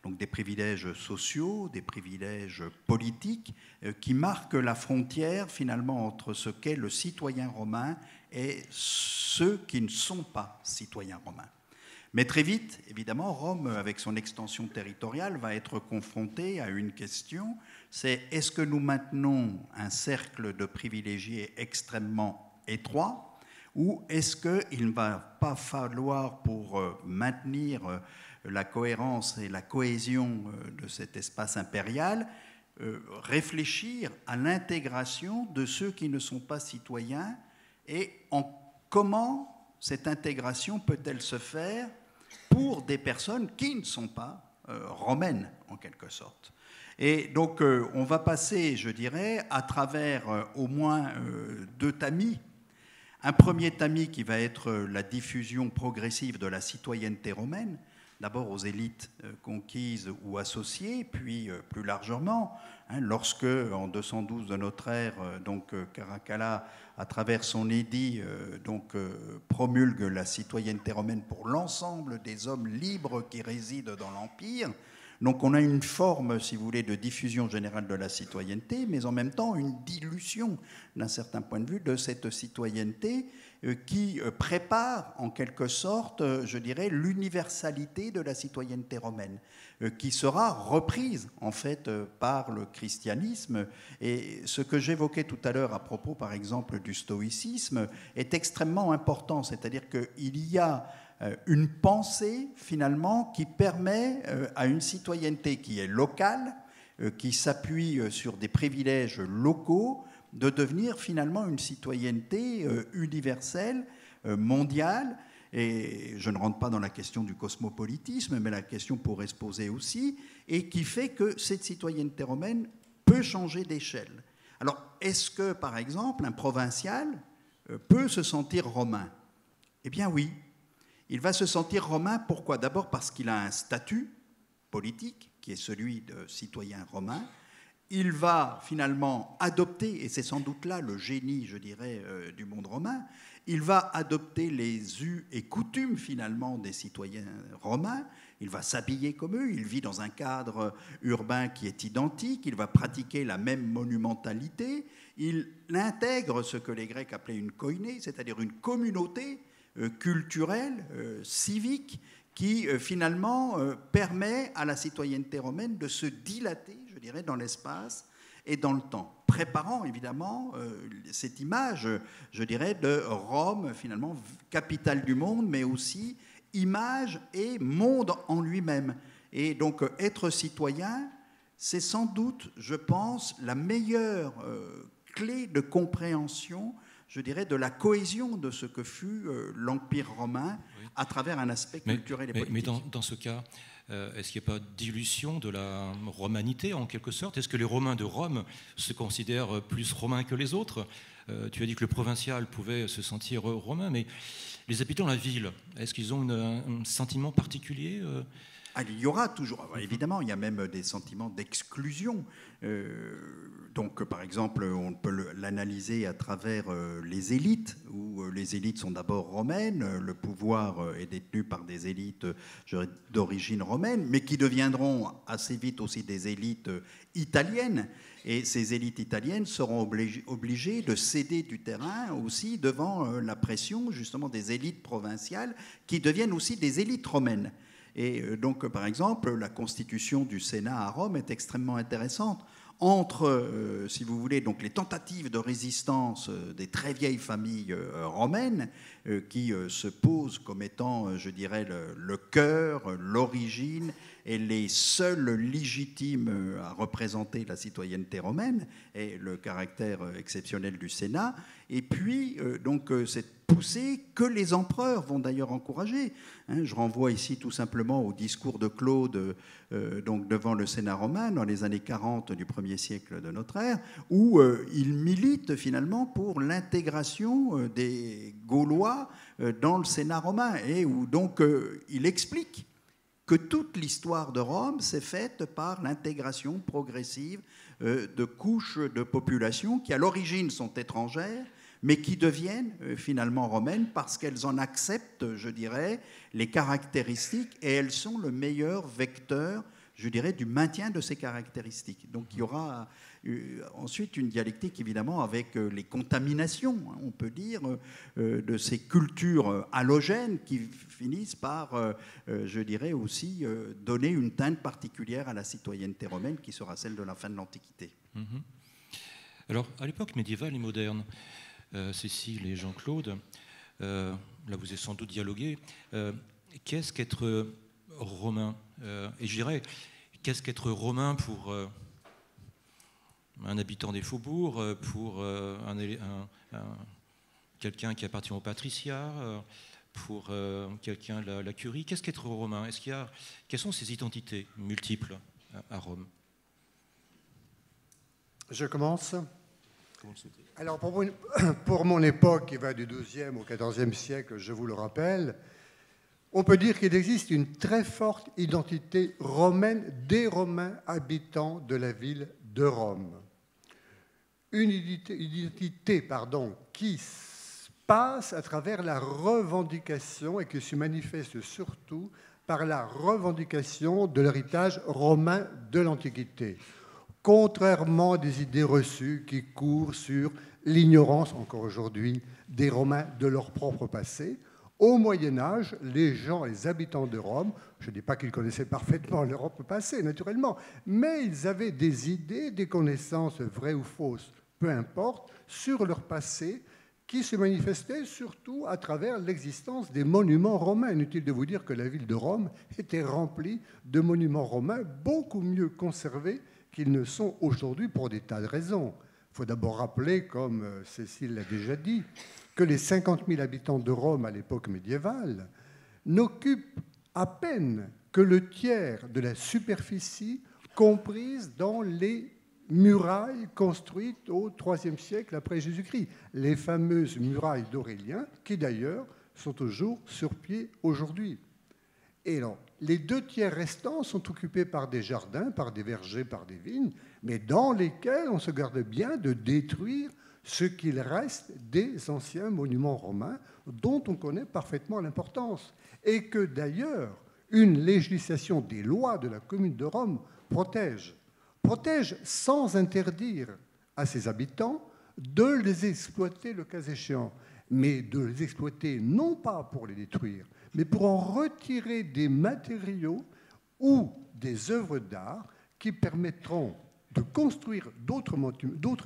Donc des privilèges sociaux, des privilèges politiques qui marquent la frontière finalement entre ce qu'est le citoyen romain et ceux qui ne sont pas citoyens romains. Mais très vite, évidemment, Rome, avec son extension territoriale, va être confrontée à une question, c'est est-ce que nous maintenons un cercle de privilégiés extrêmement étroit, ou est-ce qu'il ne va pas falloir, pour maintenir la cohérence et la cohésion de cet espace impérial, réfléchir à l'intégration de ceux qui ne sont pas citoyens et comment cette intégration peut-elle se faire pour des personnes qui ne sont pas romaines, en quelque sorte. Et donc, on va passer, je dirais, à travers au moins deux tamis. Un premier tamis qui va être la diffusion progressive de la citoyenneté romaine, d'abord aux élites conquises ou associées, puis plus largement, lorsque, en 212 de notre ère, donc Caracalla, à travers son édit, promulgue la citoyenneté romaine pour l'ensemble des hommes libres qui résident dans l'Empire. Donc on a une forme, si vous voulez, de diffusion générale de la citoyenneté, mais en même temps une dilution, d'un certain point de vue, de cette citoyenneté qui prépare en quelque sorte, je dirais, l'universalité de la citoyenneté romaine, qui sera reprise en fait par le christianisme. Et ce que j'évoquais tout à l'heure à propos, par exemple, du stoïcisme est extrêmement important, c'est-à-dire qu'il y a une pensée finalement qui permet à une citoyenneté qui est locale, qui s'appuie sur des privilèges locaux, de devenir finalement une citoyenneté universelle, mondiale. Et je ne rentre pas dans la question du cosmopolitisme, mais la question pourrait se poser aussi, et qui fait que cette citoyenneté romaine peut changer d'échelle. Alors, est-ce que, par exemple, un provincial peut se sentir romain? Eh bien oui. Il va se sentir romain, pourquoi? D'abord parce qu'il a un statut politique, qui est celui de citoyen romain. il va finalement adopter, et c'est sans doute là le génie, je dirais, du monde romain, il va adopter les us et coutumes finalement des citoyens romains, il va s'habiller comme eux, il vit dans un cadre urbain qui est identique, il va pratiquer la même monumentalité, il intègre ce que les Grecs appelaient une koiné, c'est-à-dire une communauté culturelle, civique, qui finalement permet à la citoyenneté romaine de se dilater, je dirais, dans l'espace et dans le temps, préparant évidemment cette image, je dirais, de Rome, finalement, capitale du monde, mais aussi image et monde en lui-même. Et donc, être citoyen, c'est sans doute, je pense, la meilleure clé de compréhension, je dirais, de la cohésion de ce que fut l'Empire romain, oui, à travers un aspect culturel et politique. Mais dans ce cas, est-ce qu'il n'y a pas dilution de la romanité, en quelque sorte? Est-ce que les Romains de Rome se considèrent plus romains que les autres? Tu as dit que le provincial pouvait se sentir romain, mais les habitants de la ville, est-ce qu'ils ont un sentiment particulier? Il y aura toujours, évidemment, il y a même des sentiments d'exclusion. Donc, par exemple, on peut l'analyser à travers les élites, où les élites sont d'abord romaines, le pouvoir est détenu par des élites d'origine romaine, mais qui deviendront assez vite aussi des élites italiennes. Et ces élites italiennes seront obligées de céder du terrain aussi devant la pression justement des élites provinciales qui deviennent aussi des élites romaines. Et donc, par exemple, la constitution du Sénat à Rome est extrêmement intéressante. Entre, si vous voulez, donc les tentatives de résistance des très vieilles familles romaines qui se posent comme étant, je dirais, le cœur, l'origine et les seuls légitimes à représenter la citoyenneté romaine et le caractère exceptionnel du Sénat. Et puis, donc, cette poussée que les empereurs vont d'ailleurs encourager. Je renvoie ici tout simplement au discours de Claude donc devant le Sénat romain dans les années 40 du 1er siècle de notre ère, où il milite finalement pour l'intégration des Gaulois dans le Sénat romain et où donc il explique que toute l'histoire de Rome s'est faite par l'intégration progressive de couches de population qui à l'origine sont étrangères, mais qui deviennent finalement romaines parce qu'elles en acceptent, je dirais, les caractéristiques et elles sont le meilleur vecteur, je dirais, du maintien de ces caractéristiques. Donc il y aura ensuite une dialectique évidemment avec les contaminations, on peut dire, de ces cultures halogènes qui finissent par, je dirais aussi, donner une teinte particulière à la citoyenneté romaine qui sera celle de la fin de l'Antiquité. Alors à l'époque médiévale et moderne, Cécile et Jean-Claude, là vous avez sans doute dialogué, qu'est-ce qu'être romain? Et je dirais, qu'est-ce qu'être romain pour un habitant des faubourgs, pour quelqu'un qui appartient au patriciat, pour quelqu'un de la curie? Qu'est-ce qu'être romain? Quelles sont ces identités multiples à Rome? Je commence. Alors, pour mon époque, qui va du XIIe au XIVe siècle, je vous le rappelle, on peut dire qu'il existe une très forte identité romaine des Romains habitants de la ville de Rome. Une identité qui passe à travers la revendication et qui se manifeste surtout par la revendication de l'héritage romain de l'Antiquité. Contrairement à des idées reçues qui courent sur l'ignorance, encore aujourd'hui, des Romains de leur propre passé, au Moyen-Âge, les habitants de Rome, je ne dis pas qu'ils connaissaient parfaitement l'Europe passée, naturellement, mais ils avaient des idées, des connaissances vraies ou fausses, peu importe, sur leur passé, qui se manifestaient surtout à travers l'existence des monuments romains. Inutile de vous dire que la ville de Rome était remplie de monuments romains beaucoup mieux conservés qu'ils ne sont aujourd'hui pour des tas de raisons. Il faut d'abord rappeler, comme Cécile l'a déjà dit, que les 50 000 habitants de Rome à l'époque médiévale n'occupent à peine que le tiers de la superficie comprise dans les murailles construites au IIIe siècle après Jésus-Christ. Les fameuses murailles d'Aurélien, qui d'ailleurs sont toujours sur pied aujourd'hui. Et non, les 2/3 restants sont occupés par des jardins, par des vergers, par des vignes, mais dans lesquels on se garde bien de détruire ce qu'il reste des anciens monuments romains dont on connaît parfaitement l'importance. Et que d'ailleurs, une législation des lois de la Commune de Rome protège sans interdire à ses habitants de les exploiter le cas échéant, mais de les exploiter non pas pour les détruire, mais pour en retirer des matériaux ou des œuvres d'art qui permettront de construire d'autres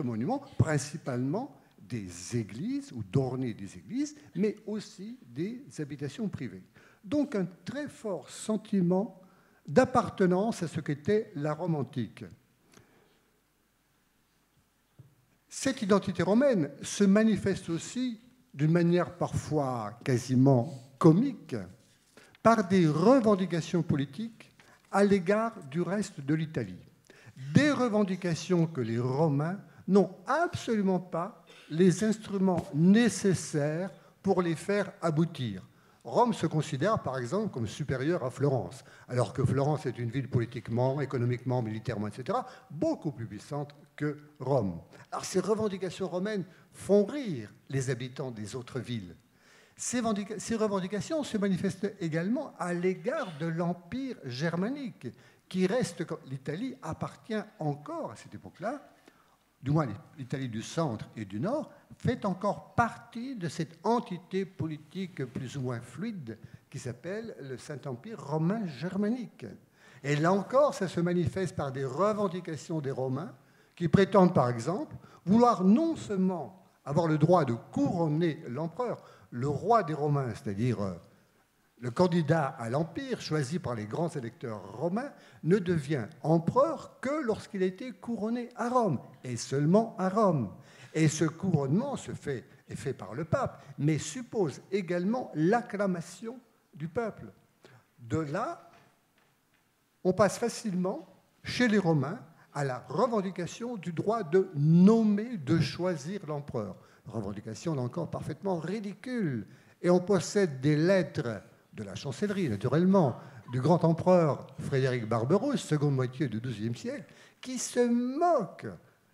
monuments, principalement des églises ou d'orner des églises, mais aussi des habitations privées. Donc un très fort sentiment d'appartenance à ce qu'était la Rome antique. Cette identité romaine se manifeste aussi d'une manière parfois quasiment comique par des revendications politiques à l'égard du reste de l'Italie. Des revendications que les Romains n'ont absolument pas les instruments nécessaires pour les faire aboutir. Rome se considère par exemple comme supérieure à Florence, alors que Florence est une ville politiquement, économiquement, militairement, etc., beaucoup plus puissante que Rome. Alors ces revendications romaines font rire les habitants des autres villes. Ces revendications se manifestent également à l'égard de l'Empire germanique, qui reste, l'Italie appartient encore à cette époque-là, du moins l'Italie du centre et du nord, fait encore partie de cette entité politique plus ou moins fluide qui s'appelle le Saint-Empire romain germanique. Et là encore, ça se manifeste par des revendications des Romains qui prétendent, par exemple, vouloir non seulement avoir le droit de couronner l'empereur, le roi des Romains, c'est-à-dire le candidat à l'Empire choisi par les grands électeurs romains, ne devient empereur que lorsqu'il a été couronné à Rome, et seulement à Rome. Et ce couronnement est fait par le pape, mais suppose également l'acclamation du peuple. De là, on passe facilement, chez les Romains, à la revendication du droit de nommer, de choisir l'empereur. Revendication, là encore, parfaitement ridicule. Et on possède des lettres de la chancellerie, naturellement, du grand empereur Frédéric Barberousse, seconde moitié du XIIe siècle, qui se moque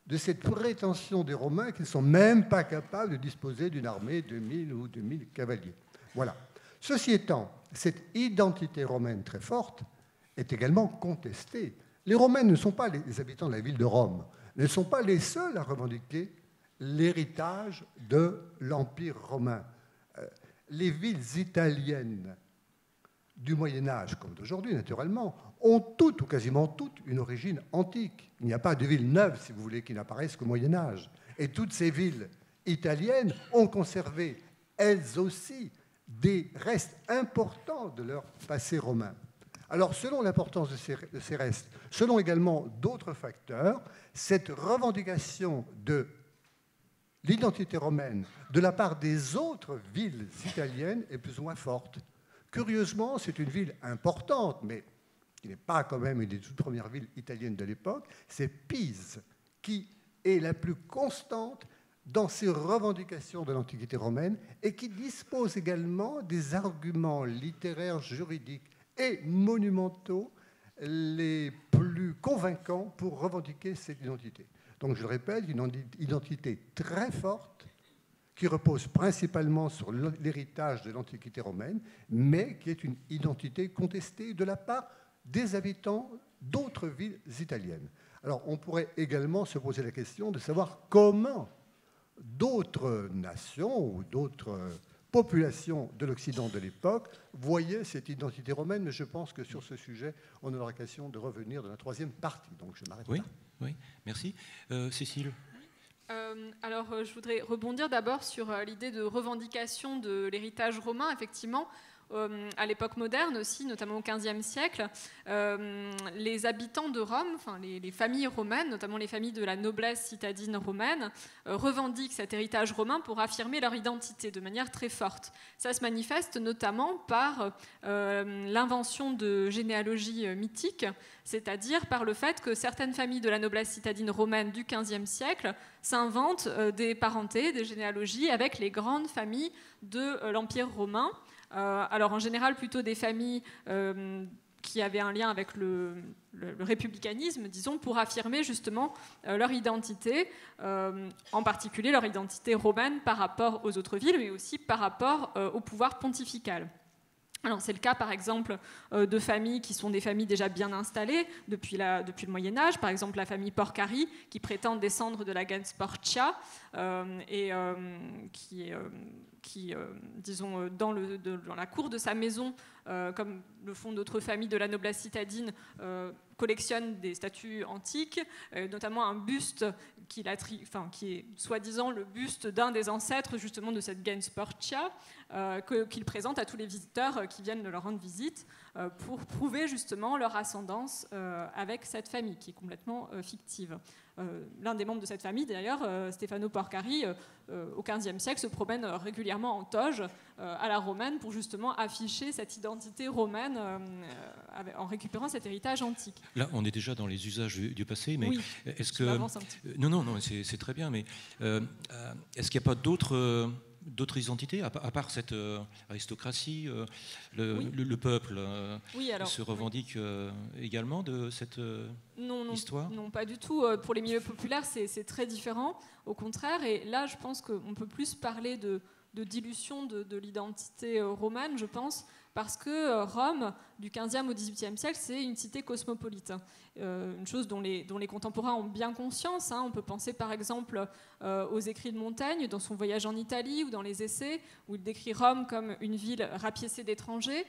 de cette prétention des Romains qu'ils ne sont même pas capables de disposer d'une armée de 1000 ou 2000 cavaliers. Voilà. Ceci étant, cette identité romaine très forte est également contestée. Les Romains ne sont pas les habitants de la ville de Rome, ne sont pas les seuls à revendiquer l'héritage de l'Empire romain. Les villes italiennes du Moyen-Âge, comme d'aujourd'hui naturellement, ont toutes ou quasiment toutes une origine antique. Il n'y a pas de ville neuve, si vous voulez, qui n'apparaisse qu'au Moyen-Âge. Et toutes ces villes italiennes ont conservé, elles aussi, des restes importants de leur passé romain. Alors, selon l'importance de ces restes, selon également d'autres facteurs, cette revendication de l'identité romaine de la part des autres villes italiennes est plus ou moins forte. Curieusement, c'est une ville importante, mais qui n'est pas quand même une des toutes premières villes italiennes de l'époque, c'est Pise, qui est la plus constante dans ses revendications de l'Antiquité romaine et qui dispose également des arguments littéraires, juridiques et monumentaux les plus convaincants pour revendiquer cette identité. Donc, je le répète, une identité très forte qui repose principalement sur l'héritage de l'Antiquité romaine, mais qui est une identité contestée de la part des habitants d'autres villes italiennes. Alors, on pourrait également se poser la question de savoir comment d'autres nations ou d'autres populations de l'Occident de l'époque voyaient cette identité romaine, mais je pense que sur ce sujet, on aura l'occasion de revenir dans la troisième partie. Donc, je m'arrête là. Oui, merci. Cécile ? Alors, je voudrais rebondir d'abord sur l'idée de revendication de l'héritage romain, effectivement. À l'époque moderne aussi, notamment au XVe siècle, les habitants de Rome, enfin les familles romaines, notamment les familles de la noblesse citadine romaine, revendiquent cet héritage romain pour affirmer leur identité de manière très forte. Ça se manifeste notamment par l'invention de généalogies mythiques, c'est-à-dire par le fait que certaines familles de la noblesse citadine romaine du XVe siècle s'inventent des parentés, des généalogies avec les grandes familles de l'Empire romain. Alors en général plutôt des familles qui avaient un lien avec le républicanisme, disons, pour affirmer justement leur identité, en particulier leur identité romaine par rapport aux autres villes, mais aussi par rapport au pouvoir pontifical. Alors, c'est le cas, par exemple, de familles qui sont des familles déjà bien installées depuis le Moyen-Âge. Par exemple, la famille Porcari, qui prétend descendre de la gens Porcia, et qui disons, dans la cour de sa maison, comme le font d'autres familles de la noblesse citadine, collectionne des statues antiques, notamment un buste qui est soi-disant le buste d'un des ancêtres justement de cette gens Porcia, qu'il présente à tous les visiteurs qui viennent leur rendre visite pour prouver justement leur ascendance avec cette famille qui est complètement fictive. L'un des membres de cette famille, d'ailleurs, Stefano Porcari, au XVe siècle, se promène régulièrement en toge à la romaine pour justement afficher cette identité romaine en récupérant cet héritage antique. Là, on est déjà dans les usages du passé, mais oui, est-ce que... m'avance un petit peu. Non, c'est très bien, mais est-ce qu'il n'y a pas d'autres identités, à part cette aristocratie, le peuple se revendique également de cette histoire ? Non, pas du tout. Pour les milieux populaires, c'est très différent, au contraire. Et là, je pense qu'on peut plus parler de dilution de l'identité romaine, je pense, parce que Rome, du XVe au XVIIIe siècle, c'est une cité cosmopolite. Une chose dont les contemporains ont bien conscience. On peut penser par exemple aux écrits de Montaigne dans son voyage en Italie ou dans les essais, où il décrit Rome comme une ville rapiécée d'étrangers,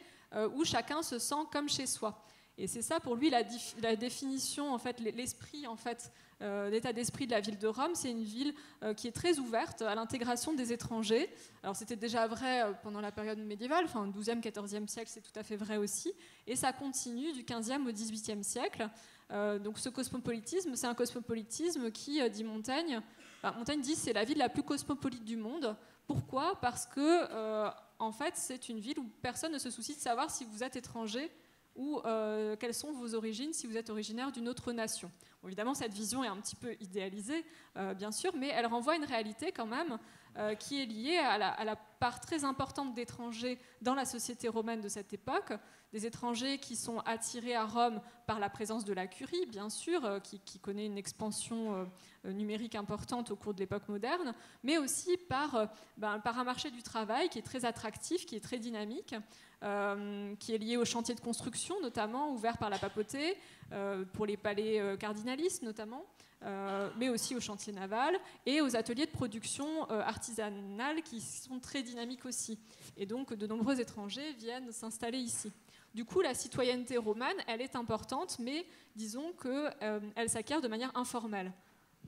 où chacun se sent comme chez soi. Et c'est ça pour lui la définition, en fait, l'esprit, en fait, l'état d'esprit de la ville de Rome. C'est une ville qui est très ouverte à l'intégration des étrangers. Alors c'était déjà vrai pendant la période médiévale, enfin 12e, 14e siècle, c'est tout à fait vrai aussi. Et ça continue du 15e au 18e siècle. Donc ce cosmopolitisme, c'est un cosmopolitisme qui, dit Montaigne, Montaigne dit c'est la ville la plus cosmopolite du monde. Pourquoi ? Parce que en fait c'est une ville où personne ne se soucie de savoir si vous êtes étranger ou quelles sont vos origines si vous êtes originaire d'une autre nation. Bon, évidemment, cette vision est un petit peu idéalisée, bien sûr, mais elle renvoie à une réalité quand même qui est liée à la part très importante d'étrangers dans la société romaine de cette époque, des étrangers qui sont attirés à Rome par la présence de la curie, bien sûr, qui connaît une expansion numérique importante au cours de l'époque moderne, mais aussi par un marché du travail qui est très attractif, qui est très dynamique, qui est lié aux chantiers de construction, notamment ouverts par la papauté, pour les palais cardinalistes notamment, mais aussi aux chantiers navals et aux ateliers de production artisanale qui sont très dynamiques aussi. Et donc de nombreux étrangers viennent s'installer ici. Du coup, la citoyenneté romaine, elle est importante, mais disons qu'elle s'acquiert de manière informelle.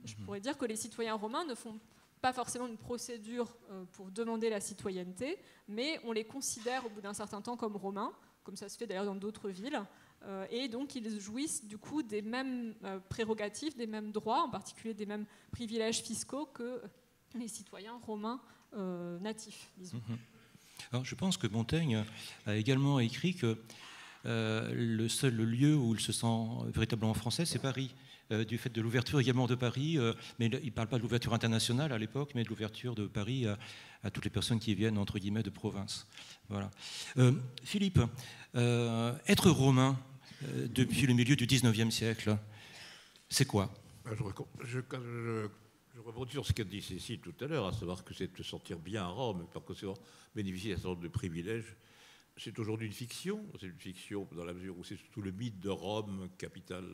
Je pourrais dire que les citoyens romains ne font pas forcément une procédure pour demander la citoyenneté, mais on les considère au bout d'un certain temps comme romains, comme ça se fait d'ailleurs dans d'autres villes, et donc ils jouissent du coup des mêmes prérogatives, des mêmes droits, en particulier des mêmes privilèges fiscaux que les citoyens romains natifs, disons. Alors, je pense que Montaigne a également écrit que le seul lieu où il se sent véritablement français, c'est Paris. Du fait de l'ouverture également de Paris, mais il ne parle pas de l'ouverture internationale à l'époque, mais de l'ouverture de Paris à toutes les personnes qui viennent, entre guillemets, de province. Voilà. Philippe, être romain depuis le milieu du 19e siècle, c'est quoi ? Je rebondis sur ce qu'a dit Cécile tout à l'heure, à savoir que c'est de se sentir bien à Rome, par conséquent bénéficier d'un certain nombre de privilèges. C'est aujourd'hui une fiction. C'est une fiction dans la mesure où c'est surtout le mythe de Rome, capitale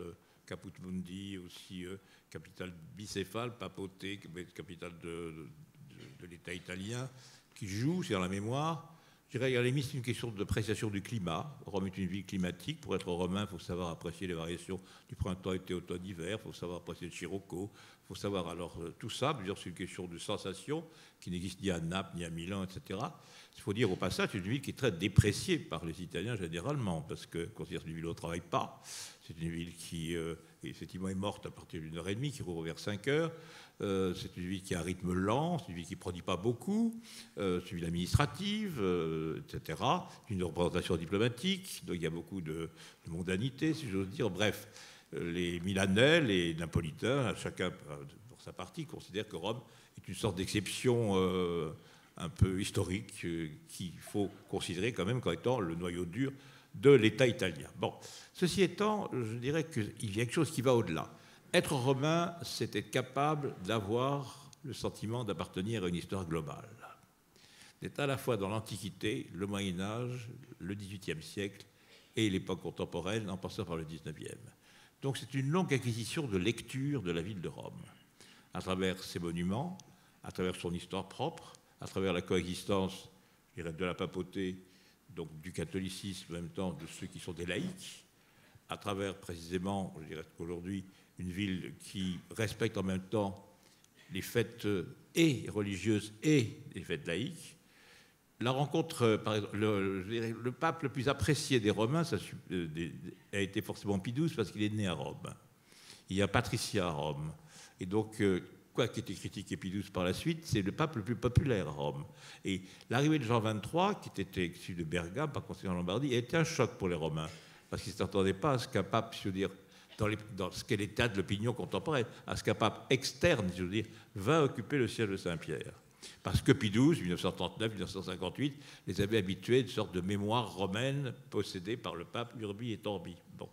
Caput Mundi, aussi capitale bicéphale, papauté, capitale de l'État italien, qui joue, c'est dans la mémoire. Je dirais, à la limite, c'est une question d'appréciation du climat. Rome est une ville climatique. Pour être romain, il faut savoir apprécier les variations du printemps, été, automne, hiver. Il faut savoir apprécier le Scirocco. Il faut savoir, alors, tout ça, c'est une question de sensation qui n'existe ni à Naples, ni à Milan, etc. Il faut dire au passage, c'est une ville qui est très dépréciée par les Italiens généralement, parce que considère que c'est une ville où on ne travaille pas. C'est une ville qui, effectivement, est morte à partir d'une heure et demie, qui rouvre vers 5 heures. C'est une ville qui a un rythme lent, c'est une ville qui ne produit pas beaucoup, c'est une ville administrative, etc. Une représentation diplomatique, donc il y a beaucoup de mondanité, si j'ose dire. Bref, les Milanais, les Napolitains, chacun pour sa partie, considèrent que Rome est une sorte d'exception un peu historique qu'il faut considérer quand même comme étant le noyau dur de l'État italien. Bon, ceci étant, je dirais qu'il y a quelque chose qui va au-delà. Être romain, c'est être capable d'avoir le sentiment d'appartenir à une histoire globale. C'est à la fois dans l'Antiquité, le Moyen-Âge, le XVIIIe siècle et l'époque contemporaine, en passant par le XIXe. Donc c'est une longue acquisition de lecture de la ville de Rome, à travers ses monuments, à travers son histoire propre, à travers la coexistence, je dirais, de la papauté, donc du catholicisme, en même temps de ceux qui sont des laïcs, à travers précisément, je dirais qu'aujourd'hui, une ville qui respecte en même temps les fêtes et religieuses et les fêtes laïques. La rencontre, par exemple, le pape le plus apprécié des Romains a été forcément Pie XII parce qu'il est né à Rome. Il y a Patricia à Rome. Et donc, quoi qu'ait été critiqué Pie XII par la suite, c'est le pape le plus populaire à Rome. Et l'arrivée de Jean XXIII, qui était issu de Bergame, par conséquent en Lombardie, a été un choc pour les Romains. Parce qu'ils ne s'attendaient pas à ce qu'un pape, je veux dire, dans ce qu'est l'état de l'opinion contemporaine, à ce qu'un pape externe, je veux dire, va occuper le siège de Saint-Pierre. Parce que Pie XII, 1939-1958, les avait habitués à une sorte de mémoire romaine possédée par le pape Urbi et Orbi. Bon.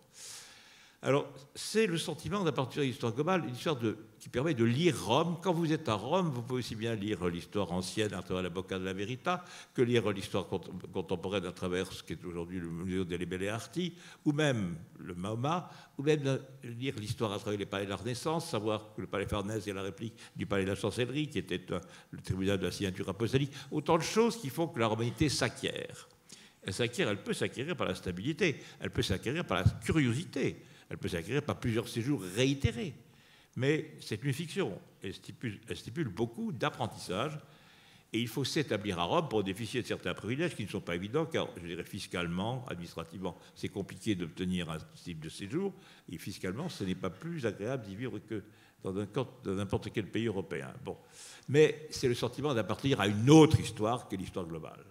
Alors, c'est le sentiment d'appartenir à l'histoire globale, une histoire qui permet de lire Rome. Quand vous êtes à Rome, vous pouvez aussi bien lire l'histoire ancienne à travers la Bocca della Verità que lire l'histoire contemporaine à travers ce qui est aujourd'hui le Museo delle Belle Arti, ou même le MoMA, ou même lire l'histoire à travers les palais de la Renaissance, savoir que le palais Farnèse est la réplique du palais de la Chancellerie, qui était le tribunal de la signature apostolique. Autant de choses qui font que la romanité s'acquiert. Elle peut s'acquérir par la stabilité, elle peut s'acquérir par la curiosité. Elle peut s'acquérir par plusieurs séjours réitérés. Mais c'est une fiction. Elle stipule beaucoup d'apprentissage. Et il faut s'établir à Rome pour bénéficier de certains privilèges qui ne sont pas évidents, car, je dirais, fiscalement, administrativement, c'est compliqué d'obtenir un type de séjour. Et fiscalement, ce n'est pas plus agréable d'y vivre que dans n'importe quel pays européen. Bon. Mais c'est le sentiment d'appartenir à une autre histoire que l'histoire globale.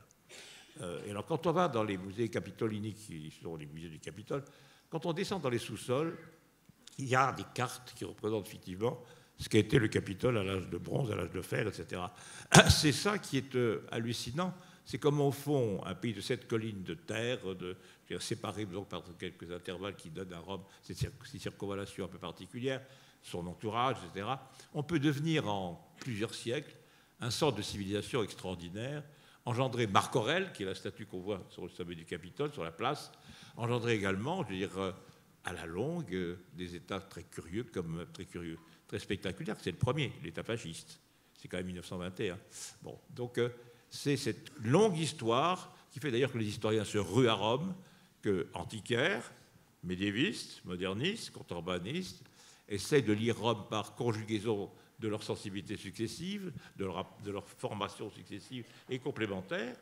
Et alors, quand on va dans les musées capitoliniques, qui sont les musées du Capitole, quand on descend dans les sous-sols, il y a des cartes qui représentent effectivement ce qu'a été le Capitole à l'âge de bronze, à l'âge de fer, etc. C'est ça qui est hallucinant. C'est comme au fond un pays de 7 collines de terre, séparées donc par quelques intervalles qui donnent à Rome ces circonvallations un peu particulières, son entourage, etc. On peut devenir en plusieurs siècles un centre de civilisation extraordinaire, engendrer Marc Aurèle, qui est la statue qu'on voit sur le sommet du Capitole, sur la place, engendrer également, je veux dire, à la longue, des États très curieux, très spectaculaires. C'est le premier, l'État fasciste. C'est quand même 1921. Bon, donc c'est cette longue histoire qui fait d'ailleurs que les historiens se ruent à Rome, que antiquaires, médiévistes, modernistes, contemporanistes, essayent de lire Rome par conjugaison de leurs sensibilités successives, de leur formation successive et complémentaire,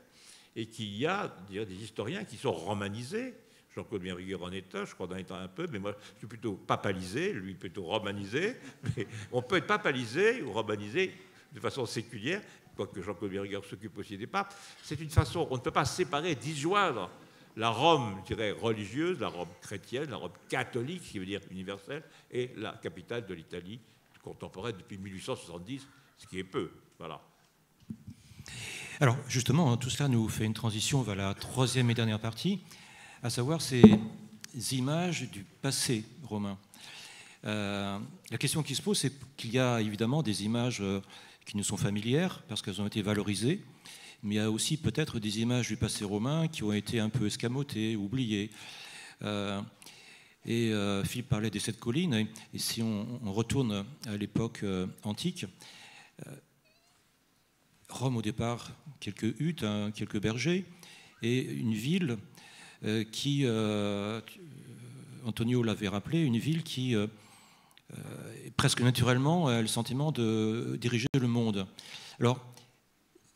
et qu'il y a des historiens qui sont romanisés. Jean-Claude Bienrigueur en est un, je crois d'en être un peu, mais moi je suis plutôt papalisé, lui plutôt romanisé. Mais on peut être papalisé ou romanisé de façon séculière, quoique Jean-Claude Bienrigueur s'occupe aussi des papes. C'est une façon, on ne peut pas séparer, disjoindre la Rome, je dirais, religieuse, la Rome chrétienne, la Rome catholique, ce qui veut dire universelle, et la capitale de l'Italie contemporaine depuis 1870, ce qui est peu. Voilà. Alors, justement, tout cela nous fait une transition vers la troisième et dernière partie, à savoir ces images du passé romain. La question qui se pose, c'est qu'il y a évidemment des images qui nous sont familières, parce qu'elles ont été valorisées, mais il y a aussi peut-être des images du passé romain qui ont été un peu escamotées, oubliées. Philippe parlait des 7 collines, et si on retourne à l'époque antique, Rome au départ, quelques huttes, quelques bergers, et une ville qui, Antonio l'avait rappelé, une ville qui presque naturellement a le sentiment de diriger le monde. Alors,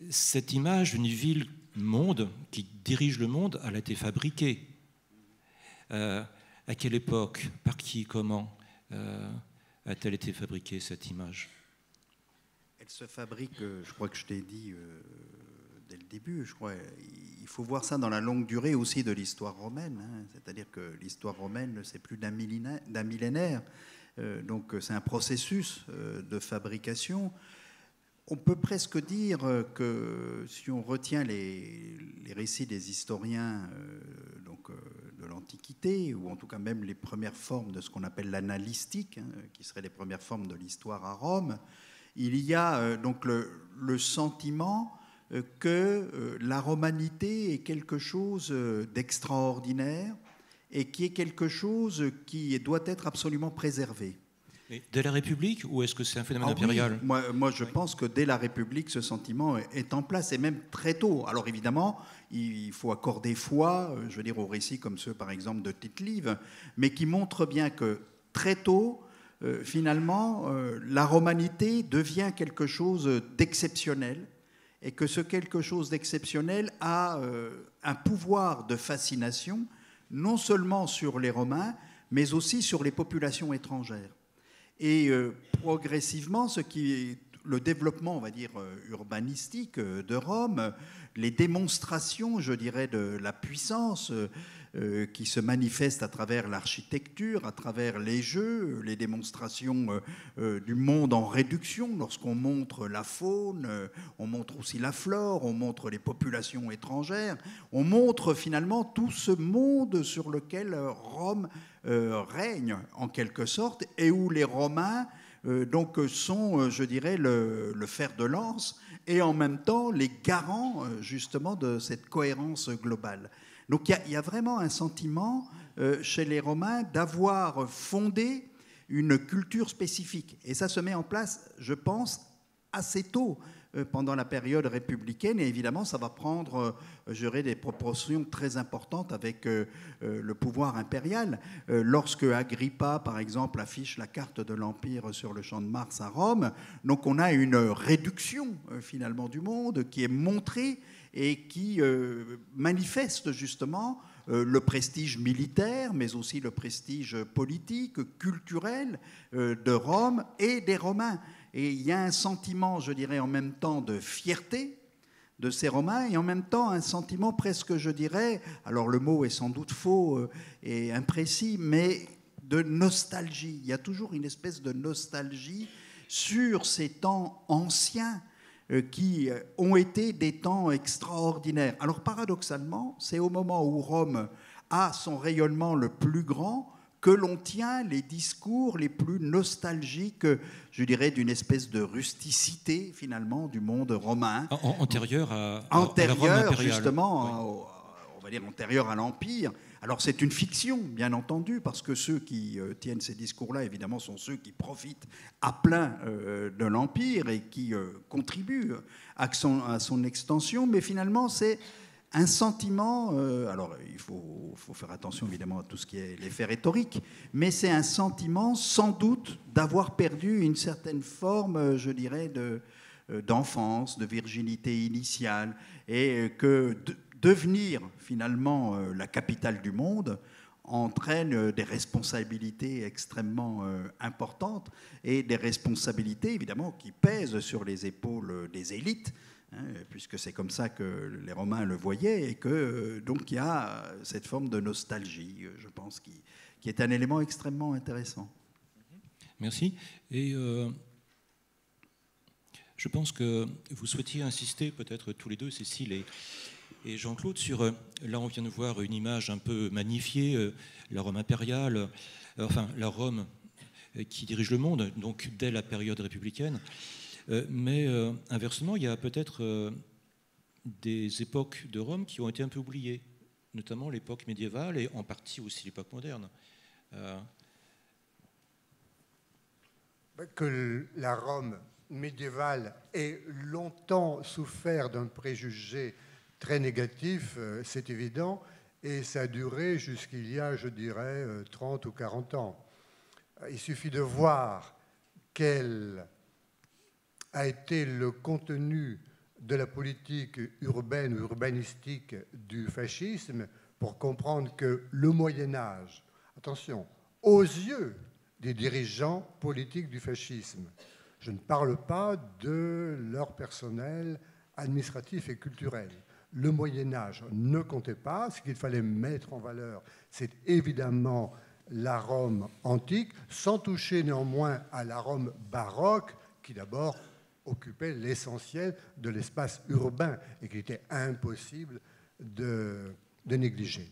cette image d'une ville-monde qui dirige le monde, elle a été fabriquée. À quelle époque, par qui, comment a-t-elle été fabriquée, cette image ? Elle se fabrique, je crois que je t'ai dit dès le début, je crois, il faut voir ça dans la longue durée aussi de l'histoire romaine, hein, c'est-à-dire que l'histoire romaine, c'est plus d'un millénaire, donc c'est un processus de fabrication. On peut presque dire que si on retient les récits des historiens de l'Antiquité, ou en tout cas même les premières formes de ce qu'on appelle l'analistique, qui seraient les premières formes de l'histoire à Rome, il y a donc le sentiment que la romanité est quelque chose d'extraordinaire et qui est quelque chose qui doit être absolument préservé. Et dès la République, ou est-ce que c'est un phénomène Oui, impérial? moi, je pense que dès la République, ce sentiment est en place, et même très tôt. Alors évidemment, il faut accorder foi, je veux dire, aux récits comme ceux, par exemple, de Tite-Live, mais qui montrent bien que très tôt, finalement, la romanité devient quelque chose d'exceptionnel, et que ce quelque chose d'exceptionnel a un pouvoir de fascination, non seulement sur les Romains, mais aussi sur les populations étrangères. Et progressivement, le développement, on va dire, urbanistique de Rome, les démonstrations, je dirais, de la puissance qui se manifeste à travers l'architecture, à travers les jeux, les démonstrations du monde en réduction, lorsqu'on montre la faune, on montre aussi la flore, on montre les populations étrangères, on montre finalement tout ce monde sur lequel Rome règne en quelque sorte, et où les Romains donc sont, je dirais, le fer de lance, et en même temps les garants justement de cette cohérence globale. Donc il y a vraiment un sentiment chez les Romains d'avoir fondé une culture spécifique, et ça se met en place, je pense, assez tôt pendant la période républicaine, et évidemment ça va prendre, je dirais, des proportions très importantes avec le pouvoir impérial. Lorsque Agrippa, par exemple, affiche la carte de l'Empire sur le champ de Mars à Rome, donc on a une réduction finalement du monde qui est montrée et qui manifeste justement le prestige militaire, mais aussi le prestige politique, culturel de Rome et des Romains. Et il y a un sentiment, je dirais, en même temps de fierté de ces Romains, et en même temps un sentiment presque, je dirais, alors le mot est sans doute faux et imprécis, mais de nostalgie. Il y a toujours une espèce de nostalgie sur ces temps anciens qui ont été des temps extraordinaires. Alors paradoxalement, c'est au moment où Rome a son rayonnement le plus grand que l'on tient les discours les plus nostalgiques, je dirais, d'une espèce de rusticité, finalement, du monde romain. Antérieur à la Rome impériale. Justement, oui. On va dire antérieur à l'Empire. Alors c'est une fiction, bien entendu, parce que ceux qui tiennent ces discours-là, évidemment, sont ceux qui profitent à plein de l'Empire et qui contribuent à son extension, mais finalement, c'est un sentiment, alors il faut faire attention évidemment à tout ce qui est l'effet rhétorique, mais c'est un sentiment sans doute d'avoir perdu une certaine forme, je dirais, d'enfance, de virginité initiale, et que devenir finalement la capitale du monde entraîne des responsabilités extrêmement importantes, et des responsabilités évidemment qui pèsent sur les épaules des élites, puisque c'est comme ça que les Romains le voyaient, et que donc il y a cette forme de nostalgie, je pense, qui est un élément extrêmement intéressant. Merci. Et je pense que vous souhaitiez insister, peut-être tous les deux, Cécile et Jean-Claude, sur, là on vient de voir une image un peu magnifiée, la Rome impériale, enfin la Rome qui dirige le monde, donc dès la période républicaine. Mais inversement, il y a peut-être des époques de Rome qui ont été un peu oubliées, notamment l'époque médiévale et en partie aussi l'époque moderne. Que la Rome médiévale ait longtemps souffert d'un préjugé très négatif, c'est évident, et ça a duré jusqu'il y a, je dirais, 30 ou 40 ans. Il suffit de voir quel a été le contenu de la politique urbaine ou urbanistique du fascisme pour comprendre que le Moyen-Âge, attention, aux yeux des dirigeants politiques du fascisme, je ne parle pas de leur personnel administratif et culturel, le Moyen-Âge ne comptait pas. Ce qu'il fallait mettre en valeur, c'est évidemment la Rome antique, sans toucher néanmoins à la Rome baroque, qui d'abord occupait l'essentiel de l'espace urbain et qu'il était impossible de négliger.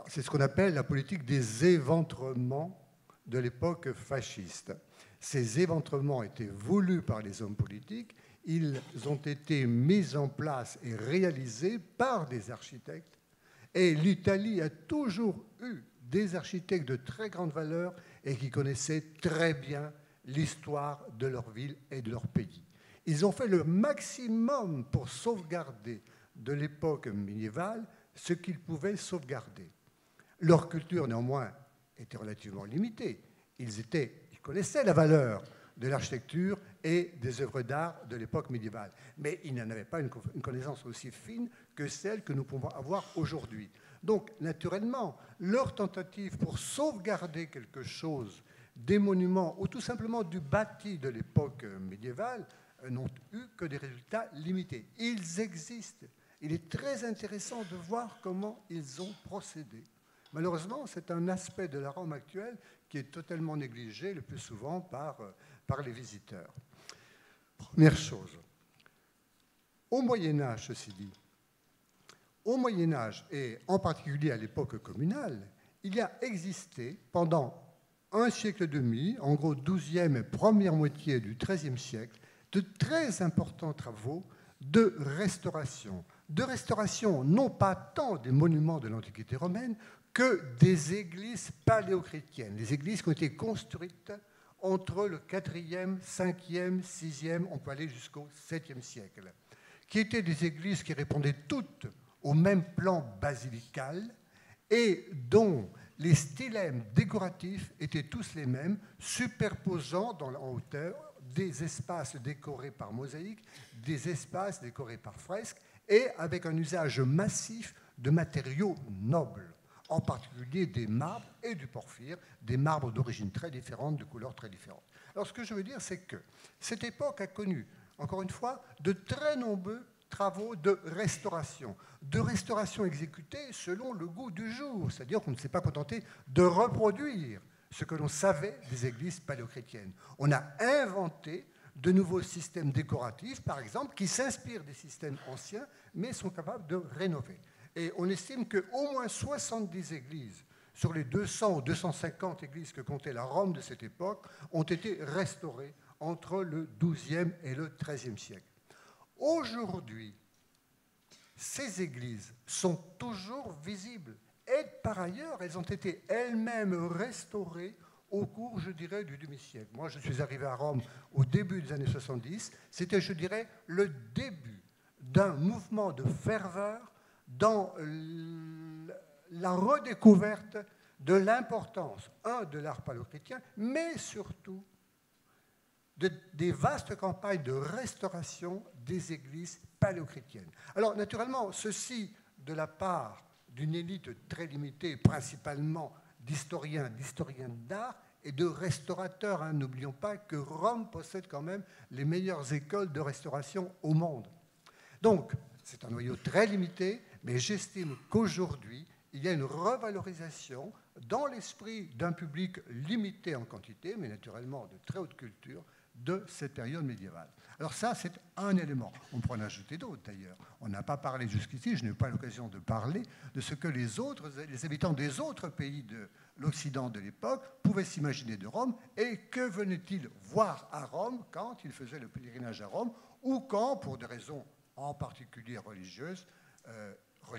C'est ce qu'on appelle la politique des éventrements de l'époque fasciste. Ces éventrements étaient voulus par les hommes politiques, ils ont été mis en place et réalisés par des architectes, et l'Italie a toujours eu des architectes de très grande valeur et qui connaissaient très bien l'histoire de leur ville et de leur pays. Ils ont fait le maximum pour sauvegarder de l'époque médiévale ce qu'ils pouvaient sauvegarder. Leur culture, néanmoins, était relativement limitée. Ils connaissaient la valeur de l'architecture et des œuvres d'art de l'époque médiévale. Mais ils n'en avaient pas une connaissance aussi fine que celle que nous pouvons avoir aujourd'hui. Donc, naturellement, leur tentative pour sauvegarder quelque chose, des monuments ou tout simplement du bâti de l'époque médiévale, n'ont eu que des résultats limités. Ils existent. Il est très intéressant de voir comment ils ont procédé. Malheureusement, c'est un aspect de la Rome actuelle qui est totalement négligé le plus souvent par les visiteurs. Première chose, au Moyen-Âge, ceci dit, au Moyen-Âge, et en particulier à l'époque communale, il y a existé pendant un siècle et demi, en gros 12e et première moitié du XIIIe siècle, de très importants travaux de restauration. De restauration, non pas tant des monuments de l'Antiquité romaine, que des églises paléochrétiennes, les églises qui ont été construites entre le 4e, 5e, 6e, on peut aller jusqu'au 7e siècle, qui étaient des églises qui répondaient toutes au même plan basilical et dont les stylèmes décoratifs étaient tous les mêmes, superposant en hauteur des espaces décorés par mosaïque, des espaces décorés par fresques, et avec un usage massif de matériaux nobles, en particulier des marbres et du porphyre, des marbres d'origine très différente, de couleurs très différentes. Alors ce que je veux dire, c'est que cette époque a connu, encore une fois, de très nombreux travaux de restauration exécutés selon le goût du jour, c'est-à-dire qu'on ne s'est pas contenté de reproduire ce que l'on savait des églises paléochrétiennes. On a inventé de nouveaux systèmes décoratifs, par exemple, qui s'inspirent des systèmes anciens, mais sont capables de rénover. Et on estime qu'au moins 70 églises sur les 200 ou 250 églises que comptait la Rome de cette époque ont été restaurées entre le XIIe et le XIIIe siècle. Aujourd'hui, ces églises sont toujours visibles et par ailleurs, elles ont été elles-mêmes restaurées au cours, je dirais, du demi-siècle. Moi, je suis arrivé à Rome au début des années 70. C'était, je dirais, le début d'un mouvement de ferveur dans la redécouverte de l'importance, de l'art paléochrétien, mais surtout des vastes campagnes de restauration des églises paléochrétiennes. Alors, naturellement, ceci de la part d'une élite très limitée, principalement d'historiens d'art et de restaurateurs. N'oublions pas que Rome possède quand même les meilleures écoles de restauration au monde. Donc, c'est un noyau très limité, mais j'estime qu'aujourd'hui, il y a une revalorisation dans l'esprit d'un public limité en quantité, mais naturellement de très haute culture, de cette période médiévale. Alors ça, c'est un élément. On pourrait en ajouter d'autres, d'ailleurs. On n'a pas parlé jusqu'ici, je n'ai pas l'occasion de parler de ce que les habitants des autres pays de l'Occident de l'époque pouvaient s'imaginer de Rome et que venaient-ils voir à Rome quand ils faisaient le pèlerinage à Rome ou quand, pour des raisons en particulier religieuses,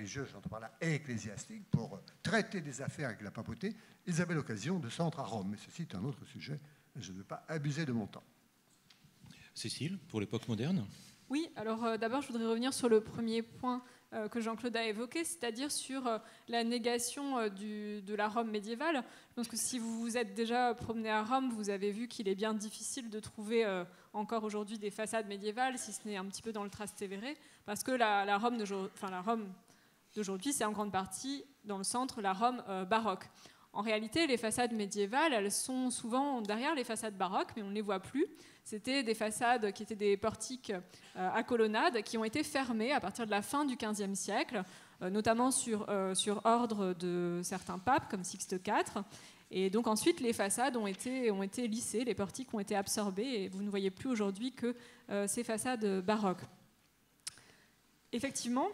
j'entends par là, et ecclésiastiques, pour traiter des affaires avec la papauté, ils avaient l'occasion de se rendre à Rome. Mais ceci est un autre sujet, je ne veux pas abuser de mon temps. Cécile, pour l'époque moderne ? Oui, alors d'abord, je voudrais revenir sur le premier point que Jean-Claude a évoqué, c'est-à-dire sur la négation de la Rome médiévale. Je pense que si vous vous êtes déjà promené à Rome, vous avez vu qu'il est bien difficile de trouver encore aujourd'hui des façades médiévales, si ce n'est un petit peu dans le Trastevere, parce que la Rome d'aujourd'hui, c'est en grande partie, dans le centre, la Rome baroque. En réalité, les façades médiévales, elles sont souvent derrière les façades baroques, mais on ne les voit plus. C'était des façades qui étaient des portiques à colonnades qui ont été fermées à partir de la fin du XVe siècle, notamment sur ordre de certains papes, comme Sixte IV. Et donc ensuite, les façades ont été lissées, les portiques ont été absorbés, et vous ne voyez plus aujourd'hui que ces façades baroques. Effectivement,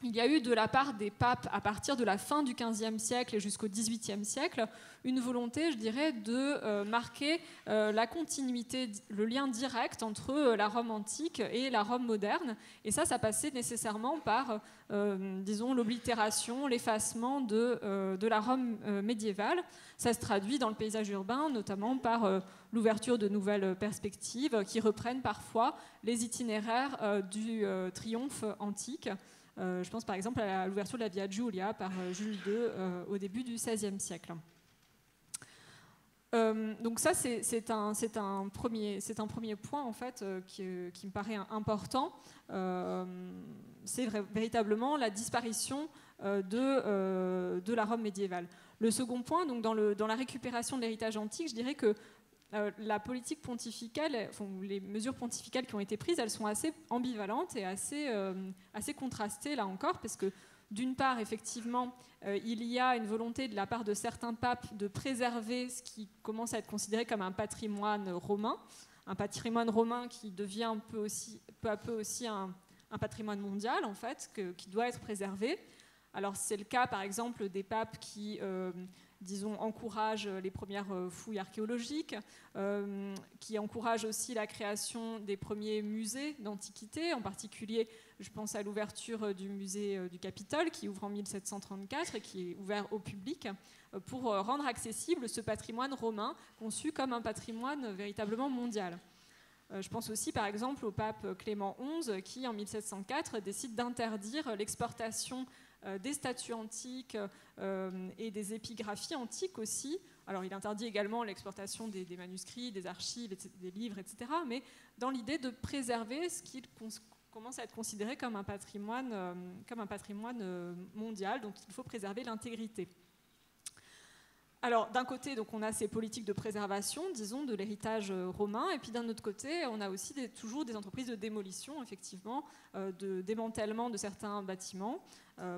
il y a eu de la part des papes, à partir de la fin du XVe siècle et jusqu'au XVIIIe siècle, une volonté, je dirais, de marquer la continuité, le lien direct entre la Rome antique et la Rome moderne. Et ça passait nécessairement par, disons, l'oblitération, l'effacement de la Rome médiévale. Ça se traduit dans le paysage urbain, notamment par l'ouverture de nouvelles perspectives qui reprennent parfois les itinéraires du triomphe antique. Je pense par exemple à l'ouverture de la Via Giulia par Jules II au début du XVIe siècle. Donc ça, c'est un premier point en fait, qui me paraît important. C'est véritablement la disparition de la Rome médiévale. Le second point, donc dans la récupération de l'héritage antique, je dirais que la politique pontificale, les mesures pontificales qui ont été prises, elles sont assez ambivalentes et assez contrastées là encore, parce que d'une part, effectivement, il y a une volonté de la part de certains papes de préserver ce qui commence à être considéré comme un patrimoine romain qui devient peu à peu aussi un patrimoine mondial, en fait, qui doit être préservé. Alors c'est le cas, par exemple, des papes qui disons, encouragent les premières fouilles archéologiques, qui encouragent aussi la création des premiers musées d'antiquité. En particulier, je pense à l'ouverture du musée du Capitole, qui ouvre en 1734 et qui est ouvert au public, pour rendre accessible ce patrimoine romain conçu comme un patrimoine véritablement mondial. Je pense aussi par exemple au pape Clément XI qui, en 1704, décide d'interdire l'exportation des statues antiques et des épigraphies antiques aussi. Alors il interdit également l'exportation des manuscrits, des archives, des livres, etc. Mais dans l'idée de préserver ce qui commence à être considéré comme un patrimoine mondial, donc il faut préserver l'intégrité. Alors d'un côté, donc, on a ces politiques de préservation, disons, de l'héritage romain, et puis d'un autre côté, on a aussi toujours des entreprises de démolition, effectivement, de démantèlement de certains bâtiments,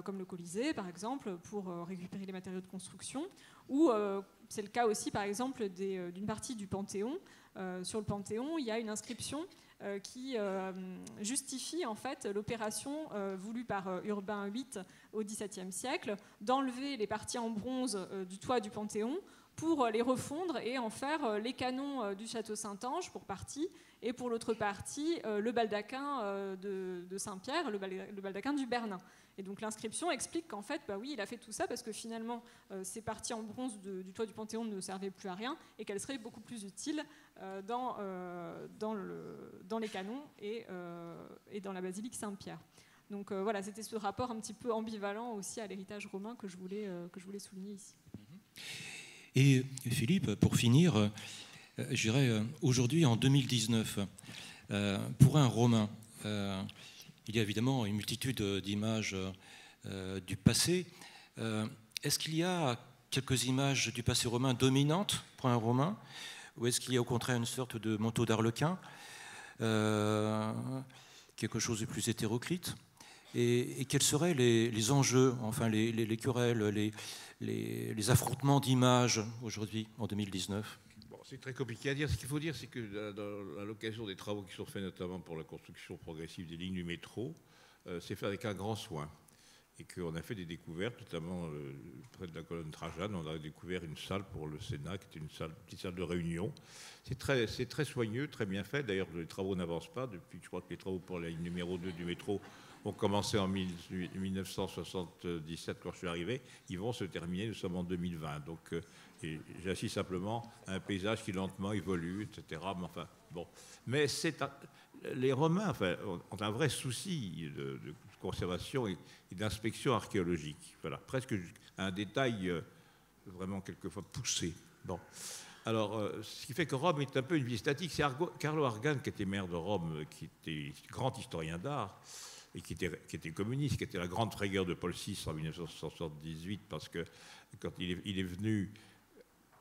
comme le Colisée, par exemple, pour récupérer les matériaux de construction, ou c'est le cas aussi, par exemple, d'une partie du Panthéon. Sur le Panthéon, il y a une inscription qui justifie en fait l'opération voulue par Urbain VIII au XVIIe siècle d'enlever les parties en bronze du toit du Panthéon pour les refondre et en faire les canons du château Saint-Ange pour partie, et pour l'autre partie le baldaquin de Saint-Pierre, le baldaquin du Bernin. Et donc l'inscription explique qu'en fait, bah oui, il a fait tout ça parce que finalement, ces parties en bronze du toit du Panthéon ne servaient plus à rien et qu'elles seraient beaucoup plus utiles dans les canons et dans la basilique Saint-Pierre. Donc voilà, c'était ce rapport un petit peu ambivalent aussi à l'héritage romain que je voulais souligner ici. Et Philippe, pour finir, je dirais aujourd'hui en 2019, pour un Romain, il y a évidemment une multitude d'images du passé. Est-ce qu'il y a quelques images du passé romain dominantes pour un Romain, ou est-ce qu'il y a au contraire une sorte de manteau d'arlequin, quelque chose de plus hétéroclite? Et quels seraient les enjeux, enfin les querelles, les affrontements d'images aujourd'hui, en 2019? C'est très compliqué à dire. Ce qu'il faut dire, c'est que à l'occasion des travaux qui sont faits notamment pour la construction progressive des lignes du métro, c'est fait avec un grand soin. Et qu'on a fait des découvertes, notamment près de la colonne Trajane, on a découvert une salle pour le Sénat, qui était une petite salle de réunion. C'est très soigneux, très bien fait. D'ailleurs, les travaux n'avancent pas. Depuis, je crois que les travaux pour la ligne numéro 2 du métro ont commencé en 1977 quand je suis arrivé. Ils vont se terminer, nous sommes en 2020. Donc, j'assiste simplement à un paysage qui lentement évolue, etc. Mais enfin, bon. Mais les Romains ont un vrai souci de conservation et d'inspection archéologique. Voilà, presque un détail vraiment quelquefois poussé. Bon. Alors, ce qui fait que Rome est un peu une ville statique. C'est Carlo Argan, qui était maire de Rome, qui était grand historien d'art, et qui était communiste, qui était la grande frayeur de Paul VI en 1978, parce que quand il est venu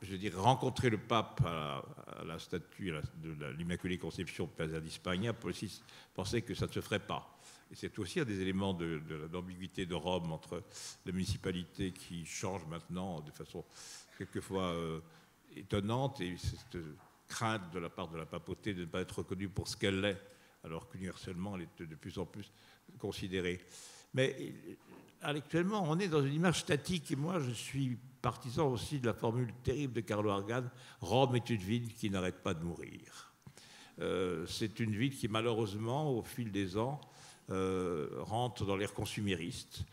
je dirais, rencontrer le pape à la statue de l'Immaculée Conception de Piazza di Spagna, Paul VI pensait que ça ne se ferait pas. Et c'est aussi un des éléments de l'ambiguïté de Rome entre la municipalité qui change maintenant de façon quelquefois étonnante et cette crainte de la part de la papauté de ne pas être reconnue pour ce qu'elle est, alors qu'universellement elle est de plus en plus considérée. Mais actuellement, on est dans une image statique et moi je suis partisan aussi de la formule terrible de Carlo Argan, Rome est une ville qui n'arrête pas de mourir. C'est une ville qui malheureusement, au fil des ans, rentre dans l'ère consumériste.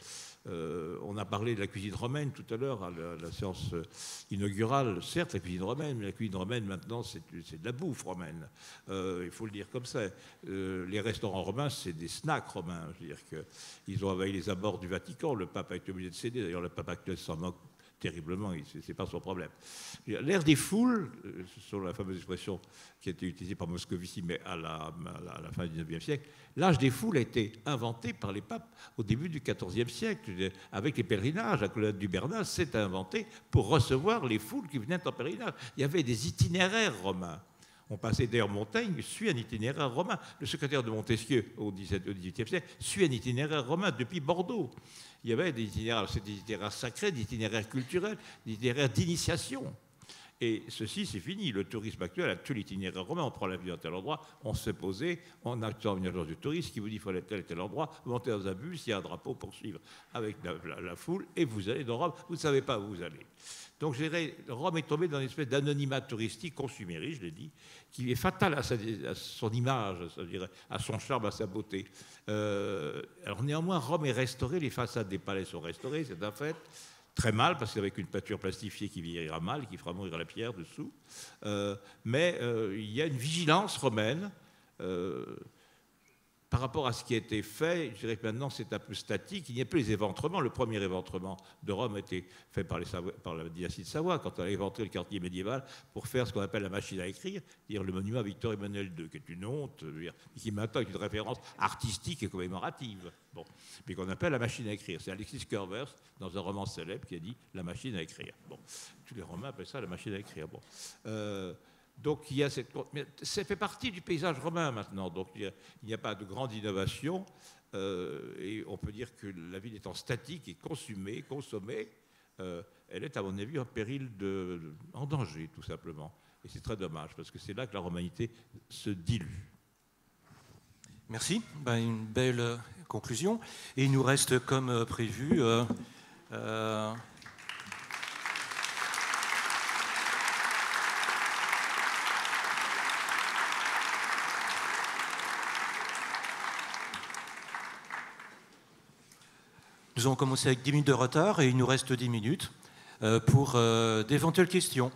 On a parlé de la cuisine romaine tout à l'heure, à la séance inaugurale. Certes, la cuisine romaine, mais la cuisine romaine, maintenant, c'est de la bouffe romaine. Il faut le dire comme ça. Les restaurants romains, c'est des snacks romains. Je veux dire qu'ils ont envahi les abords du Vatican. Le pape a été obligé de céder. D'ailleurs, le pape actuel s'en moque terriblement, ce n'est pas son problème. L'ère des foules, selon la fameuse expression qui a été utilisée par Moscovici, mais à la fin du XIXe siècle, l'âge des foules a été inventé par les papes au début du XIVe siècle. Avec les pèlerinages, à Colonnade du Bernat, c'est inventé pour recevoir les foules qui venaient en pèlerinage. Il y avait des itinéraires romains. On passait d'ailleurs, Montaigne suit un itinéraire romain. Le secrétaire de Montesquieu au XVIIIe siècle suit un itinéraire romain depuis Bordeaux. Il y avait des itinéraires, c'est des itinéraires sacrés, des itinéraires culturels, des itinéraires d'initiation. Et ceci, c'est fini. Le tourisme actuel a tué l'itinéraire romain. On prend l'avion à tel endroit, on se posait, on attend une agence de tourisme qui vous dit qu'il faut aller à tel et tel endroit, vous montez dans un bus, il y a un drapeau pour suivre avec la foule, et vous allez dans Rome, vous ne savez pas où vous allez. Donc, je dirais, Rome est tombée dans une espèce d'anonymat touristique consumériste, je l'ai dit, qui est fatal à son image, à son charme, à sa beauté. Alors, néanmoins, Rome est restaurée, les façades des palais sont restaurées, c'est un fait. Très mal, parce qu'avec une peinture plastifiée qui vieillira mal, qui fera mourir la pierre dessous. Mais il y a une vigilance romaine par rapport à ce qui a été fait. Je dirais que maintenant, c'est un peu statique. Il n'y a plus les éventrements. Le premier éventrement de Rome a été fait par la dynastie de Savoie, quand on a éventré le quartier médiéval pour faire ce qu'on appelle la machine à écrire, c'est-à-dire le monument à Victor Emmanuel II, qui est une honte, qui maintenant est une référence artistique et commémorative. Bon, mais qu'on appelle la machine à écrire. C'est Alexis Kervers, dans un roman célèbre, qui a dit la machine à écrire. Bon, tous les Romains appellent ça la machine à écrire. Bon. Donc il y a ça fait partie du paysage romain maintenant. Donc il n'y a pas de grande innovation. Et on peut dire que la ville étant statique et consommée, elle est à mon avis en péril, en danger tout simplement. Et c'est très dommage parce que c'est là que la romanité se dilue. Merci, une belle conclusion. Et il nous reste comme prévu... Nous avons commencé avec 10 minutes de retard et il nous reste 10 minutes pour d'éventuelles questions.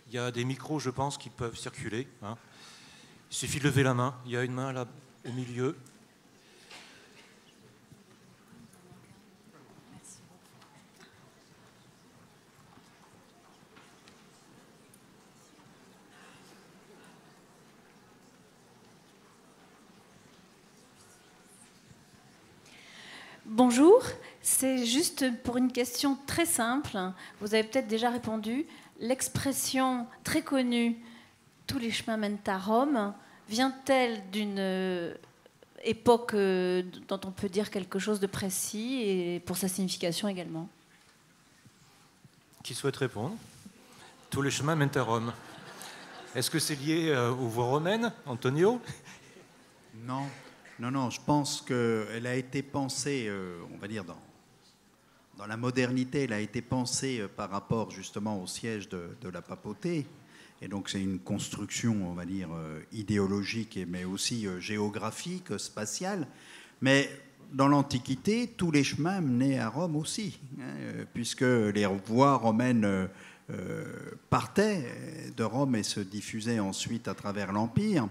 Il y a des micros, je pense, qui peuvent circuler. Hein. Il suffit de lever la main. Il y a une main là au milieu. Bonjour, c'est juste pour une question très simple. Vous avez peut-être déjà répondu. L'expression très connue « tous les chemins mènent à Rome » vient-elle d'une époque dont on peut dire quelque chose de précis et pour sa signification également? Qui souhaite répondre? Tous les chemins mènent à Rome. Est-ce que c'est lié aux voies romaines, Antonio? Non. Non, je pense qu'elle a été pensée, on va dire, dans la modernité, elle a été pensée par rapport justement au siège de la papauté. Et donc c'est une construction, on va dire, idéologique, mais aussi géographique, spatiale. Mais dans l'Antiquité, tous les chemins menaient à Rome aussi, hein, puisque les voies romaines partaient de Rome et se diffusaient ensuite à travers l'Empire.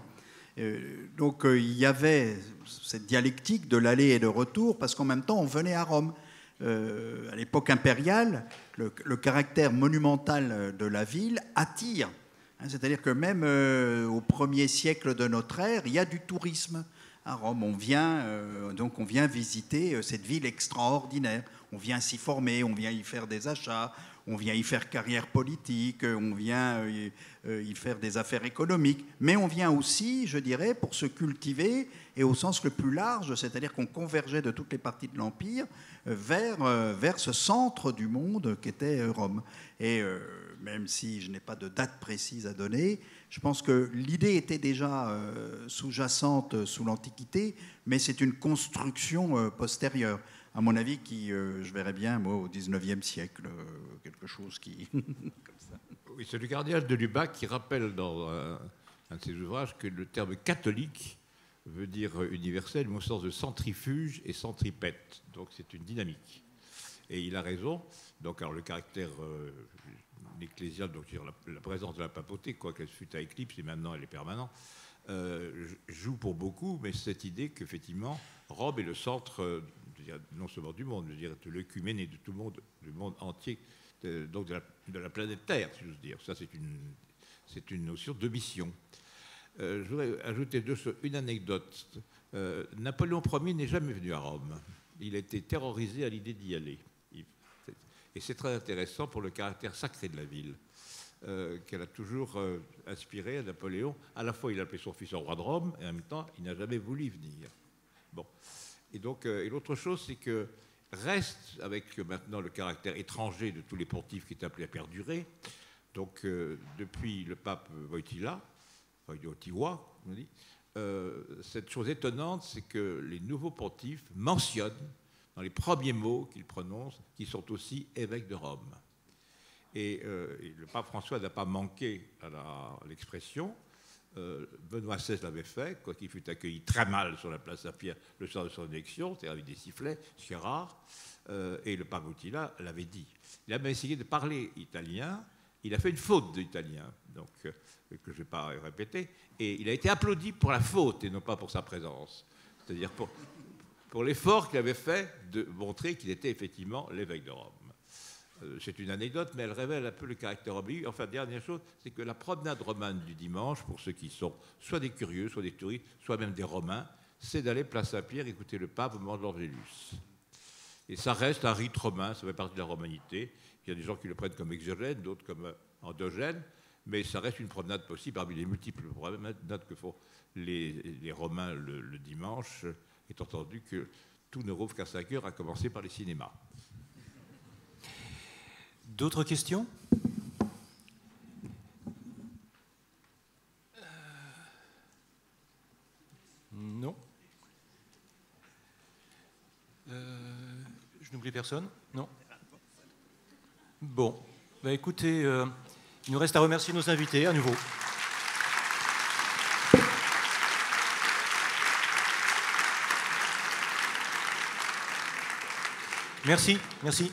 Donc il y avait cette dialectique de l'aller et de retour, parce qu'en même temps on venait à Rome. À l'époque impériale, le caractère monumental de la ville attire. Hein, c'est-à-dire que même au 1er siècle de notre ère, il y a du tourisme à Rome. On vient visiter cette ville extraordinaire. On vient s'y former, on vient y faire des achats, on vient y faire carrière politique, on vient y faire des affaires économiques, mais on vient aussi, je dirais, pour se cultiver, et au sens le plus large, c'est-à-dire qu'on convergeait de toutes les parties de l'Empire vers ce centre du monde qu'était Rome. Et même si je n'ai pas de date précise à donner, je pense que l'idée était déjà sous-jacente sous l'Antiquité, mais c'est une construction postérieure, à mon avis, qui, je verrais bien, moi, au XIXe siècle, quelque chose qui... comme ça. Oui, c'est le cardinal de Lubac qui rappelle dans un de ses ouvrages que le terme catholique veut dire universel, mais au sens de centrifuge et centripète. Donc c'est une dynamique. Et il a raison. Donc alors le caractère ecclésial, donc la présence de la papauté, quoiqu'elle fût à éclipse, et maintenant elle est permanente, joue pour beaucoup, mais cette idée qu'effectivement Rome est le centre, non seulement du monde, je veux dire de l'œcuménie de tout le monde, du monde entier, donc de la planète Terre, si j'ose dire. Ça, c'est une notion de mission. Je voudrais ajouter une anecdote. Napoléon Ier n'est jamais venu à Rome. Il a été terrorisé à l'idée d'y aller. Et c'est très intéressant pour le caractère sacré de la ville, qu'elle a toujours inspiré à Napoléon. À la fois, il a appelé son fils au roi de Rome, et en même temps, il n'a jamais voulu y venir. Bon. Et donc, et l'autre chose, c'est que reste, avec maintenant le caractère étranger de tous les pontifes qui est appelé à perdurer, donc depuis le pape Wojtyła, on dit, cette chose étonnante, c'est que les nouveaux pontifes mentionnent dans les premiers mots qu'ils prononcent qu'ils sont aussi évêques de Rome. Et le pape François n'a pas manqué à l'expression. Benoît XVI l'avait fait, quoiqu'il fut accueilli très mal sur la place Saint-Pierre le soir de son élection, c'est-à-dire avec des sifflets, ce qui est rare, et le pape Wojtyła l'avait dit. Il a même essayé de parler italien, il a fait une faute d'italien, donc, que je ne vais pas répéter, et il a été applaudi pour la faute et non pas pour sa présence, c'est-à-dire pour l'effort qu'il avait fait de montrer qu'il était effectivement l'évêque de Rome. C'est une anecdote, mais elle révèle un peu le caractère ambigu. Enfin, dernière chose, c'est que la promenade romane du dimanche, pour ceux qui sont soit des curieux, soit des touristes, soit même des Romains, c'est d'aller place Saint-Pierre écouter le pape au moment de l'Angélus. Et ça reste un rite romain, ça fait partie de la romanité. Il y a des gens qui le prennent comme exogène, d'autres comme endogène, mais ça reste une promenade possible parmi les multiples promenades que font les Romains le dimanche, étant entendu que tout ne rouvre qu'à 5 heures, à commencer par les cinémas. D'autres questions ? Non. Je n'oublie personne ? Non ? Bon. Bah, écoutez, il nous reste à remercier nos invités à nouveau. Merci, merci.